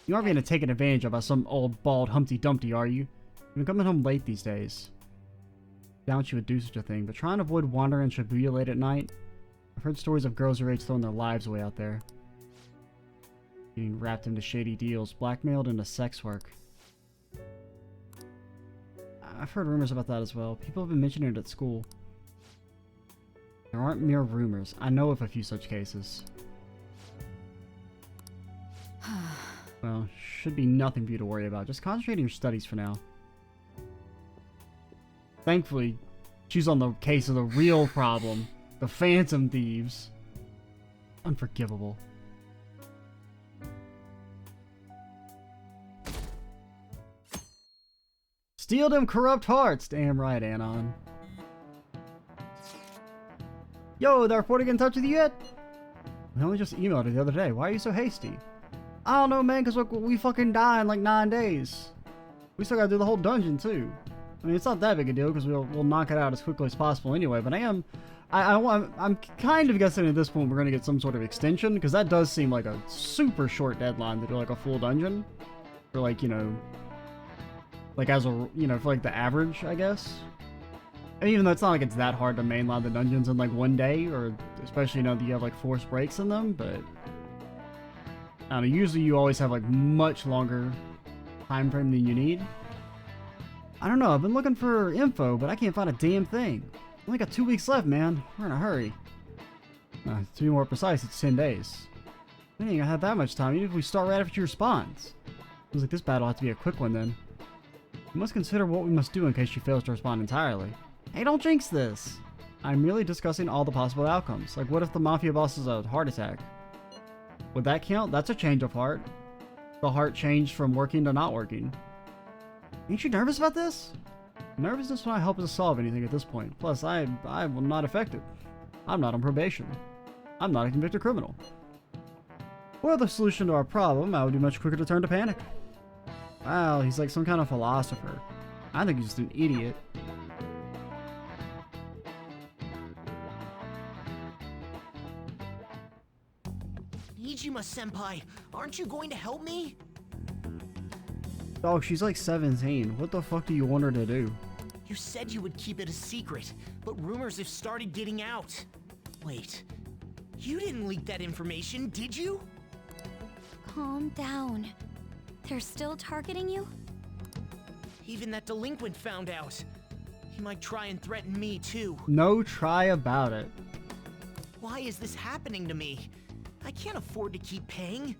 You aren't being taken advantage of by some old bald Humpty Dumpty, are you? You've been coming home late these days. Doubt you would do such a thing, but try and avoid wandering in Shibuya late at night. I've heard stories of girls your age throwing their lives away out there. Getting wrapped into shady deals, blackmailed into sex work. I've heard rumors about that as well. People have been mentioning it at school. There aren't mere rumors. I know of a few such cases. Well, should be nothing for you to worry about. Just concentrate on your studies for now. Thankfully, she's on the case of the real problem. The Phantom Thieves. Unforgivable. Steal them corrupt hearts! Damn right, Anon. Yo, the reporter get in touch with you yet? We only just emailed her the other day. Why are you so hasty? I don't know, man, because we fucking die in like 9 days. We still gotta do the whole dungeon, too. I mean, it's not that big a deal, because we'll knock it out as quickly as possible anyway, but I'm kind of guessing at this point we're gonna get some sort of extension, because that does seem like a super short deadline to do like a full dungeon. For like, you know, like as a, you know, for like the average, I guess. And even though it's not like it's that hard to mainline the dungeons in like 1 day, or especially, you know, that you have like forced breaks in them, but I don't know, usually you always have like much longer time frame than you need. I don't know, I've been looking for info, but I can't find a damn thing. Only got 2 weeks left, man. We're in a hurry. To be more precise, it's 10 days. We ain't gonna have that much time, even if we start right after she responds. Seems like this battle has to be a quick one then. We must consider what we must do in case she fails to respond entirely. Hey, don't jinx this! I'm merely discussing all the possible outcomes. Like, what if the Mafia boss has a heart attack? Would that count? That's a change of heart. The heart changed from working to not working. Ain't you nervous about this? Nervousness will not help us solve anything at this point. Plus, I will not affect it. I'm not on probation. I'm not a convicted criminal. For the solution to our problem, I would be much quicker to turn to panic. Wow, he's like some kind of philosopher. I think he's just an idiot.
Mishima-senpai, aren't you going to help me?
Dog, she's like 17. What the fuck do you want her to do?
You said you would keep it a secret, but rumors have started getting out. Wait, you didn't leak that information, did you?
Calm down. They're still targeting you?
Even that delinquent found out. He might try and threaten me, too.
No try about it.
Why is this happening to me? I can't afford to keep paying.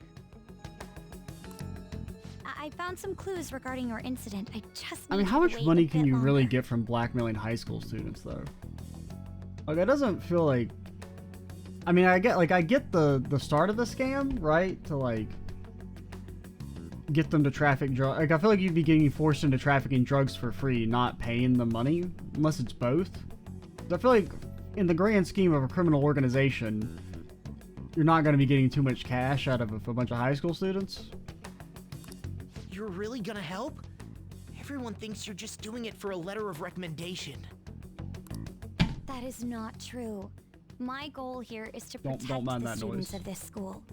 I found some clues regarding your incident. I just
I mean, how much money can you really get from blackmailing high school students, though? Like, it doesn't feel like... I mean, I get the start of the scam, right? To, like, get them to traffic drugs. Like, I feel like you'd be getting forced into trafficking drugs for free, not paying the money, unless it's both. I feel like, in the grand scheme of a criminal organization, you're not going to be getting too much cash out of a bunch of high school students.
You're really gonna help? Everyone thinks you're just doing it for a letter of recommendation.
That is not true. My goal here is to protect
Don't mind
the
that
students
noise.
of this school.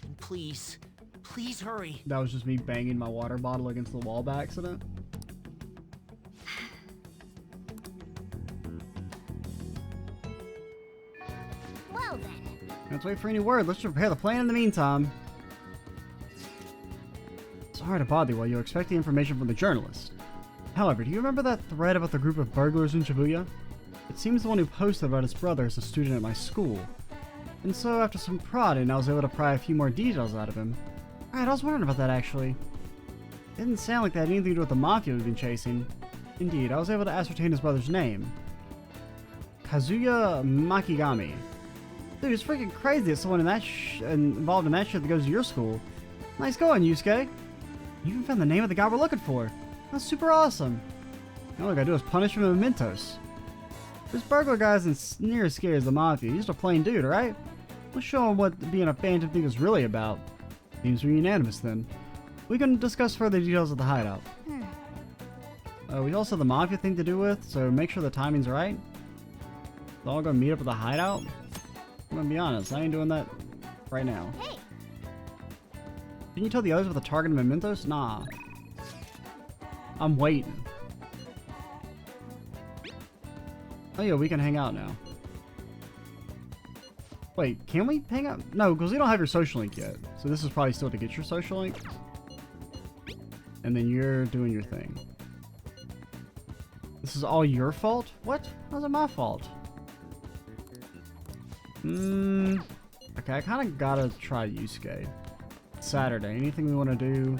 And please, please hurry.
That was just me banging my water bottle against the wall by accident.
Well then.
Let's wait for any word. Let's prepare the plan in the meantime. Sorry to bother you while you expect the information from the journalist. However, do you remember that thread about the group of burglars in Shibuya? It seems the one who posted about his brother is a student at my school. And so, after some prodding, I was able to pry a few more details out of him. Alright, I was wondering about that actually. It didn't sound like that had anything to do with the mafia we've been chasing. Indeed, I was able to ascertain his brother's name. Kazuya Makigami. Dude, it's freaking crazy that someone involved in that shit that goes to your school. Nice going, Yusuke. You even found the name of the guy we're looking for. That's super awesome. All I gotta do is punish him with mementos. This burglar guy isn't near as scary as the mafia. He's just a plain dude, right? Let's show him what being a phantom thief is really about. Seems we're unanimous then. We can discuss further details of the hideout. We also have the mafia thing to do with, so make sure the timing's right. We're all gonna meet up at the hideout. I'm gonna be honest, I ain't doing that right now.
Hey.
Can you tell the others with the target and mementos? Nah. I'm waiting. Oh yeah, we can hang out now. Wait, can we hang out? No, because we don't have your social link yet. So this is probably still to get your social link. And then you're doing your thing. This is all your fault? What? How's it my fault? Okay, I kind of gotta try Yusuke. Saturday. Anything we want to do?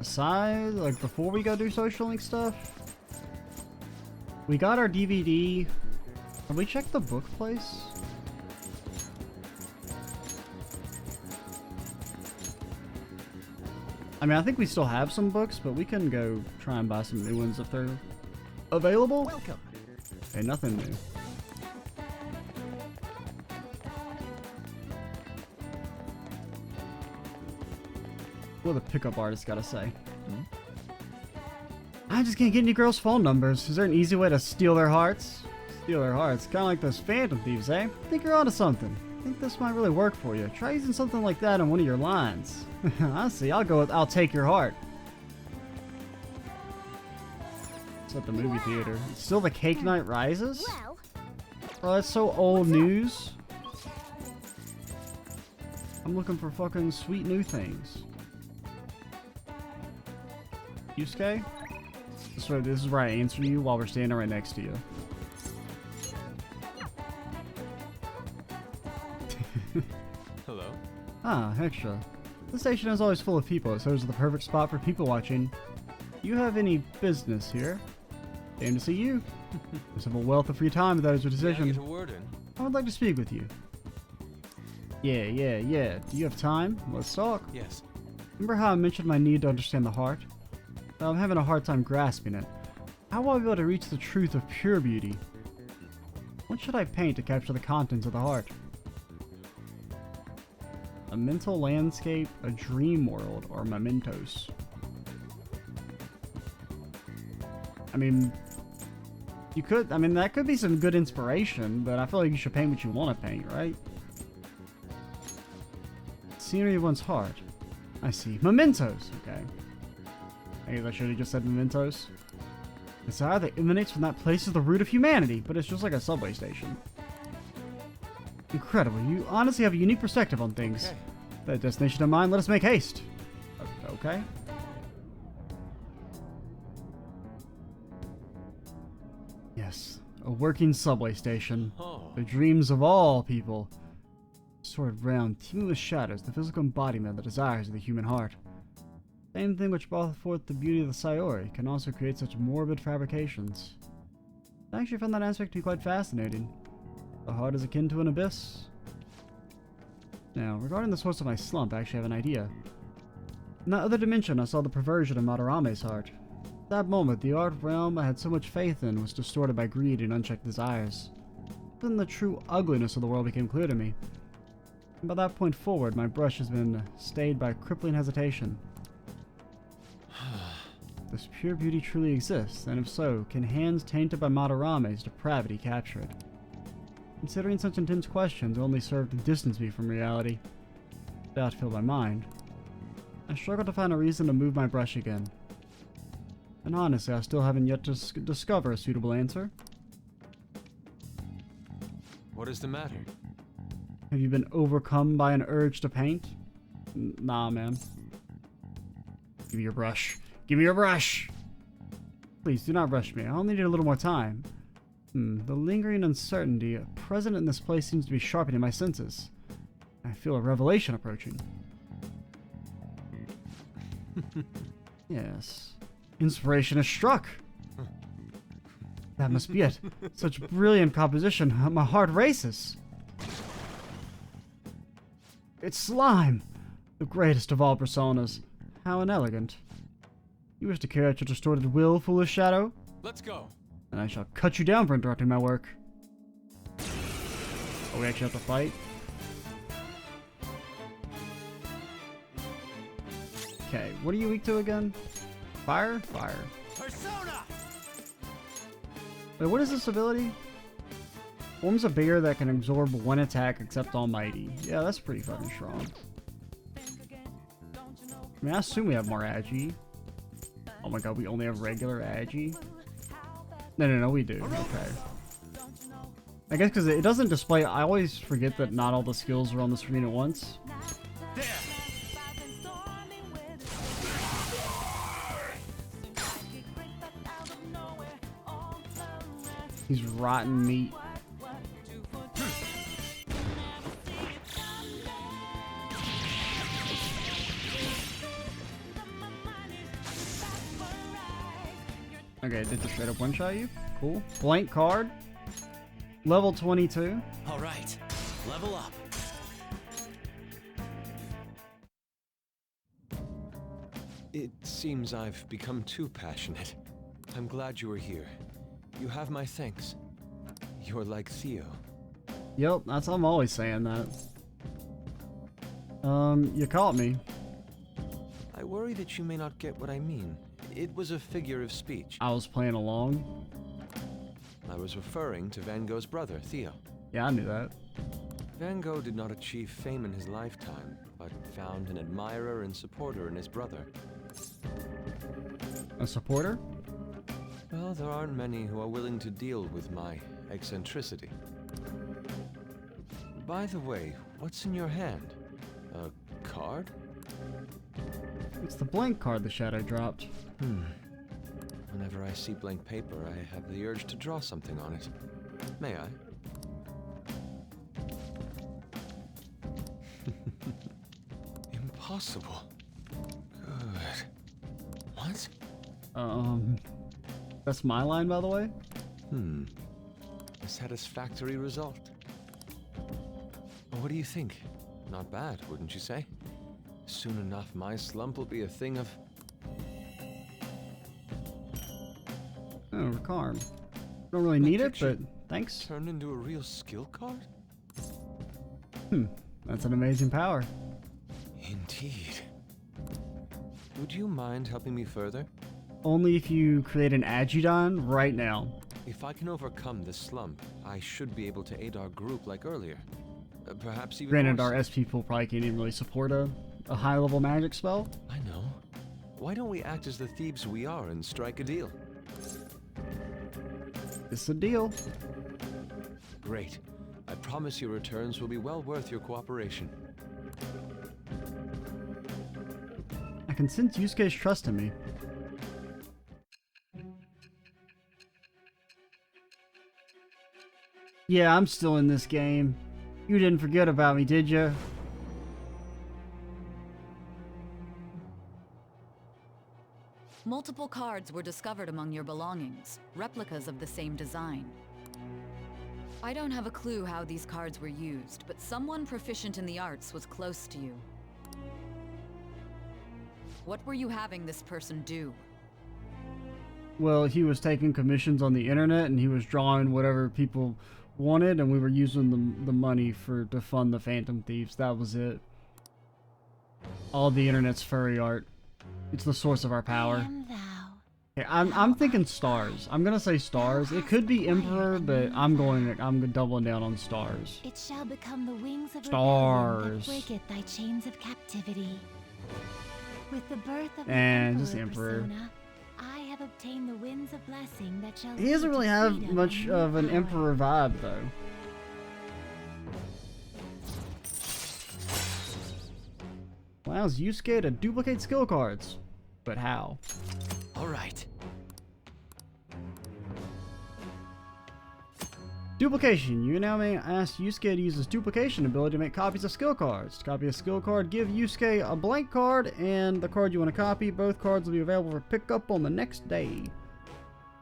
Aside, like before we go do social link stuff? We got our DVD. Have we checked the book place? I mean, I think we still have some books, but we can go try and buy some new ones if they're available.
Welcome.
Okay, nothing new. What the pickup artist gotta say? I just can't get any girls' phone numbers. Is there an easy way to steal their hearts? Steal their hearts? Kind of like those phantom thieves, eh? Think you're onto something. Think this might really work for you. Try using something like that in one of your lines. I see. I'll go with "I'll take your heart." It's at the movie theater. Still the cake night rises?
Well.
Oh, that's so old news. I'm looking for fucking sweet new things. Yusuke? This is where I answer you while we're standing right next to you.
Hello?
Ah, extra. The station is always full of people, so it's the perfect spot for people watching. Do you have any business here? Came to see you. Just have a wealth of free time if that is your decision.
Get a word in.
I would like to speak with you. Yeah. Do you have time? Let's talk.
Yes.
Remember how I mentioned my need to understand the heart? Well, I'm having a hard time grasping it. How will I be able to reach the truth of pure beauty? What should I paint to capture the contents of the heart? A mental landscape, a dream world, or mementos? I mean, that could be some good inspiration, but I feel like you should paint what you want to paint, right? Scenery of one's heart. I see. Mementos! Okay. I guess I should have just said mementos. Desire that emanates from that place is the root of humanity, but it's just like a subway station. Incredible. You honestly have a unique perspective on things.
Okay.
That destination in mind, let us make haste. Okay. a working subway station.
Oh.
The dreams of all people. Sort of round, teeming with shadows, the physical embodiment of the desires of the human heart. Same thing which brought forth the beauty of the Sayori can also create such morbid fabrications. I actually found that aspect to be quite fascinating. The heart is akin to an abyss. Now, regarding the source of my slump, I actually have an idea. In that other dimension, I saw the perversion of Madarame's heart. At that moment, the art realm I had so much faith in was distorted by greed and unchecked desires. Then the true ugliness of the world became clear to me. And by that point forward, my brush has been stayed by crippling hesitation. Does pure beauty truly exist? And if so, can hands tainted by Madarame's depravity capture it? Considering such intense questions only serve to distance me from reality. Doubt filled my mind. I struggle to find a reason to move my brush again. And honestly, I still haven't yet to discover a suitable answer.
What is the matter?
Have you been overcome by an urge to paint? Nah, man. Give me your brush. Give me your brush! Please, do not rush me. I'll need a little more time. The lingering uncertainty present in this place seems to be sharpening my senses. I feel a revelation approaching. Yes. Inspiration has struck! That must be it. Such brilliant composition. My heart races. It's slime! The greatest of all personas. How inelegant. You wish to carry out your distorted will, foolish shadow?
Let's go.
And I shall cut you down for interrupting my work. Oh, we actually have to fight? Okay, what are you weak to again? Fire? Fire.
Persona!
Wait, what is this ability? Forms a bear that can absorb one attack except Almighty. Yeah, that's pretty fucking strong. I mean, I assume we have more Agi. Oh my god, we only have regular Agi? No, we do. Okay. I guess because it doesn't display... I always forget that not all the skills are on the screen at once.
There!
He's rotten meat. Okay, did the straight up one shot you? Cool. Blank card. Level 22.
Alright, level up.
It seems I've become too passionate. I'm glad you were here. You have my thanks. You're like Theo.
Yep, I'm always saying that. You caught me.
I worry that you may not get what I mean. It was a figure of speech.
I was playing along.
I was referring to Van Gogh's brother, Theo.
Yeah, I knew that.
Van Gogh did not achieve fame in his lifetime, but found an admirer and supporter in his brother.
A supporter?
Well, there aren't many who are willing to deal with my eccentricity. By the way, what's in your hand? A card?
It's the blank card the shadow dropped.
Whenever I see blank paper, I have the urge to draw something on it. May I? Impossible. Good. What?
That's my line, by the way?
A satisfactory result. What do you think? Not bad, wouldn't you say? Soon enough, my slump will be a thing of...
Oh, Recarm. Don't really need it, but thanks.
Turned into a real skill card?
That's an amazing power.
Indeed. Would you mind helping me further?
Only if you create an Agidon right now.
If I can overcome this slump, I should be able to aid our group like earlier. Perhaps even
Granted,
more
our S people probably can't even really support a high-level magic spell.
I know. Why don't we act as the thieves we are and strike a deal?
It's a deal.
Great. I promise your returns will be well worth your cooperation.
I can sense Yusuke's trust in me. I Yeah, I'm still in this game. You didn't forget about me, did you?
Multiple cards were discovered among your belongings, replicas of the same design. I don't have a clue how these cards were used, but someone proficient in the arts was close to you. What were you having this person do?
Well, he was taking commissions on the internet and he was drawing whatever people wanted, and we were using the money to fund the Phantom Thieves. That was it. All the internet's furry art. It's the source of our power. Okay, I'm thinking stars. I'm gonna say stars. It could be Emperor, but I'm doubling down on stars.
It shall become the wings of
stars.
That breaketh thy chains of captivity. With the birth of
and
the
just Emperor.
Persona, I have obtained the winds of blessing that shall.
He doesn't really have much of an Emperor vibe, though. Allows Yusuke to duplicate skill cards. But how?
Alright.
Duplication. You now may ask Yusuke to use his duplication ability to make copies of skill cards. To copy a skill card, give Yusuke a blank card and the card you want to copy. Both cards will be available for pickup on the next day.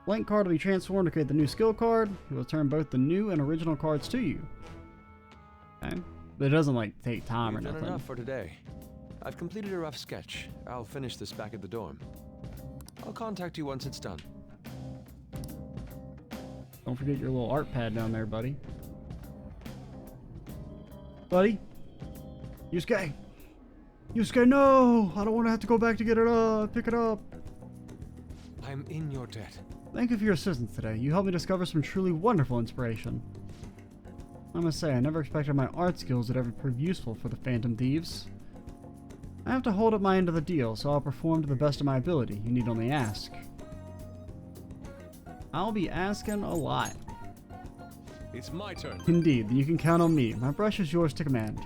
Blank card will be transformed to create the new skill card. He will return both the new and original cards to you. Okay. But it doesn't like take time or
We've
nothing.
done enough for today. I've completed a rough sketch. I'll finish this back at the dorm. I'll contact you once it's done.
Don't forget your little art pad down there, buddy. Buddy? Yusuke! Yusuke, no! I don't want to have to go back to get it up. Pick it up.
I'm in your debt.
Thank you for your assistance today. You helped me discover some truly wonderful inspiration. I must say, I never expected my art skills would ever prove useful for the Phantom Thieves. I have to hold up my end of the deal, so I'll perform to the best of my ability. You need only ask. I'll be asking a lot.
It's my turn.
Indeed, you can count on me. My brush is yours to command.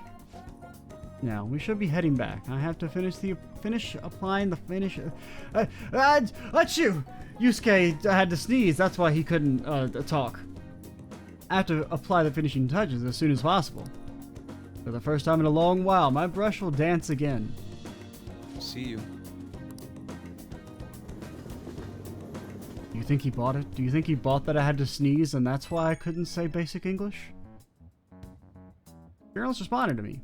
Now, we should be heading back. I have to finish applying the finish... Achoo! Yusuke had to sneeze, that's why he couldn't talk. I have to apply the finishing touches as soon as possible. For the first time in a long while, my brush will dance again.
See you.
Do you think he bought it? Do you think he bought that I had to sneeze and that's why I couldn't say basic English? Girls responded to me.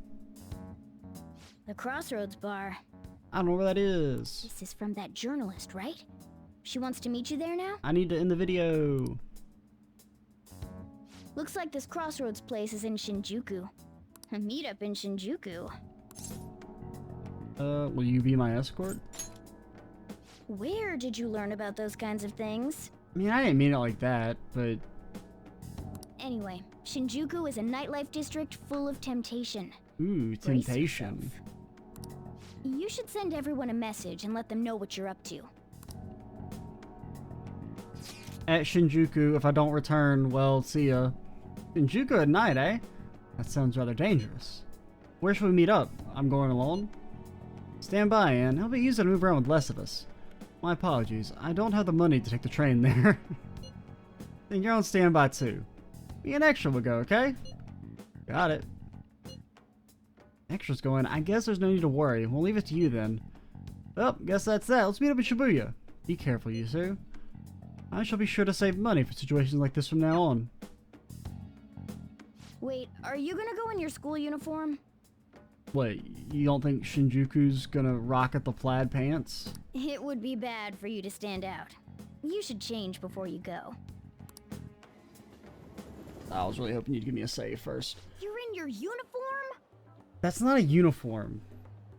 The Crossroads bar.
I don't know where that is.
This is from that journalist, right? She wants to meet you there now?
I need to end the video.
Looks like this Crossroads place is in Shinjuku. A meetup in Shinjuku.
Will you be my escort?
Where did you learn about those kinds of things?
I mean, I didn't mean it like that, but...
Anyway, Shinjuku is a nightlife district full of temptation.
Ooh, temptation.
You should send everyone a message and let them know what you're up to.
At Shinjuku, if I don't return, well, see ya. Shinjuku at night, eh? That sounds rather dangerous. Where should we meet up? I'm going alone? Stand by, Anne. It'll be easier to move around with less of us. My apologies. I don't have the money to take the train there. Then you're on standby too. Me and Extra will go, okay? Got it. Extra's going. I guess there's no need to worry. We'll leave it to you then. Well, guess that's that. Let's meet up in Shibuya. Be careful, Yusu. I shall be sure to save money for situations like this from now on.
Wait, are you gonna go in your school uniform?
What, you don't think Shinjuku's gonna rocket the plaid pants?
It would be bad for you to stand out. You should change before you go.
I was really hoping you'd give me a save first.
You're in your uniform?
That's not a uniform.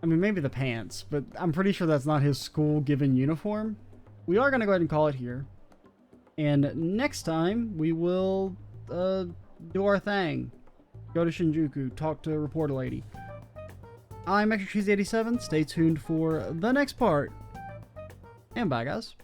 I mean, maybe the pants, but I'm pretty sure that's not his school-given uniform. We are gonna go ahead and call it here. And next time, we will, do our thing. Go to Shinjuku, talk to a reporter lady. I'm Extra Cheese 87. Stay tuned for the next part. And bye, guys.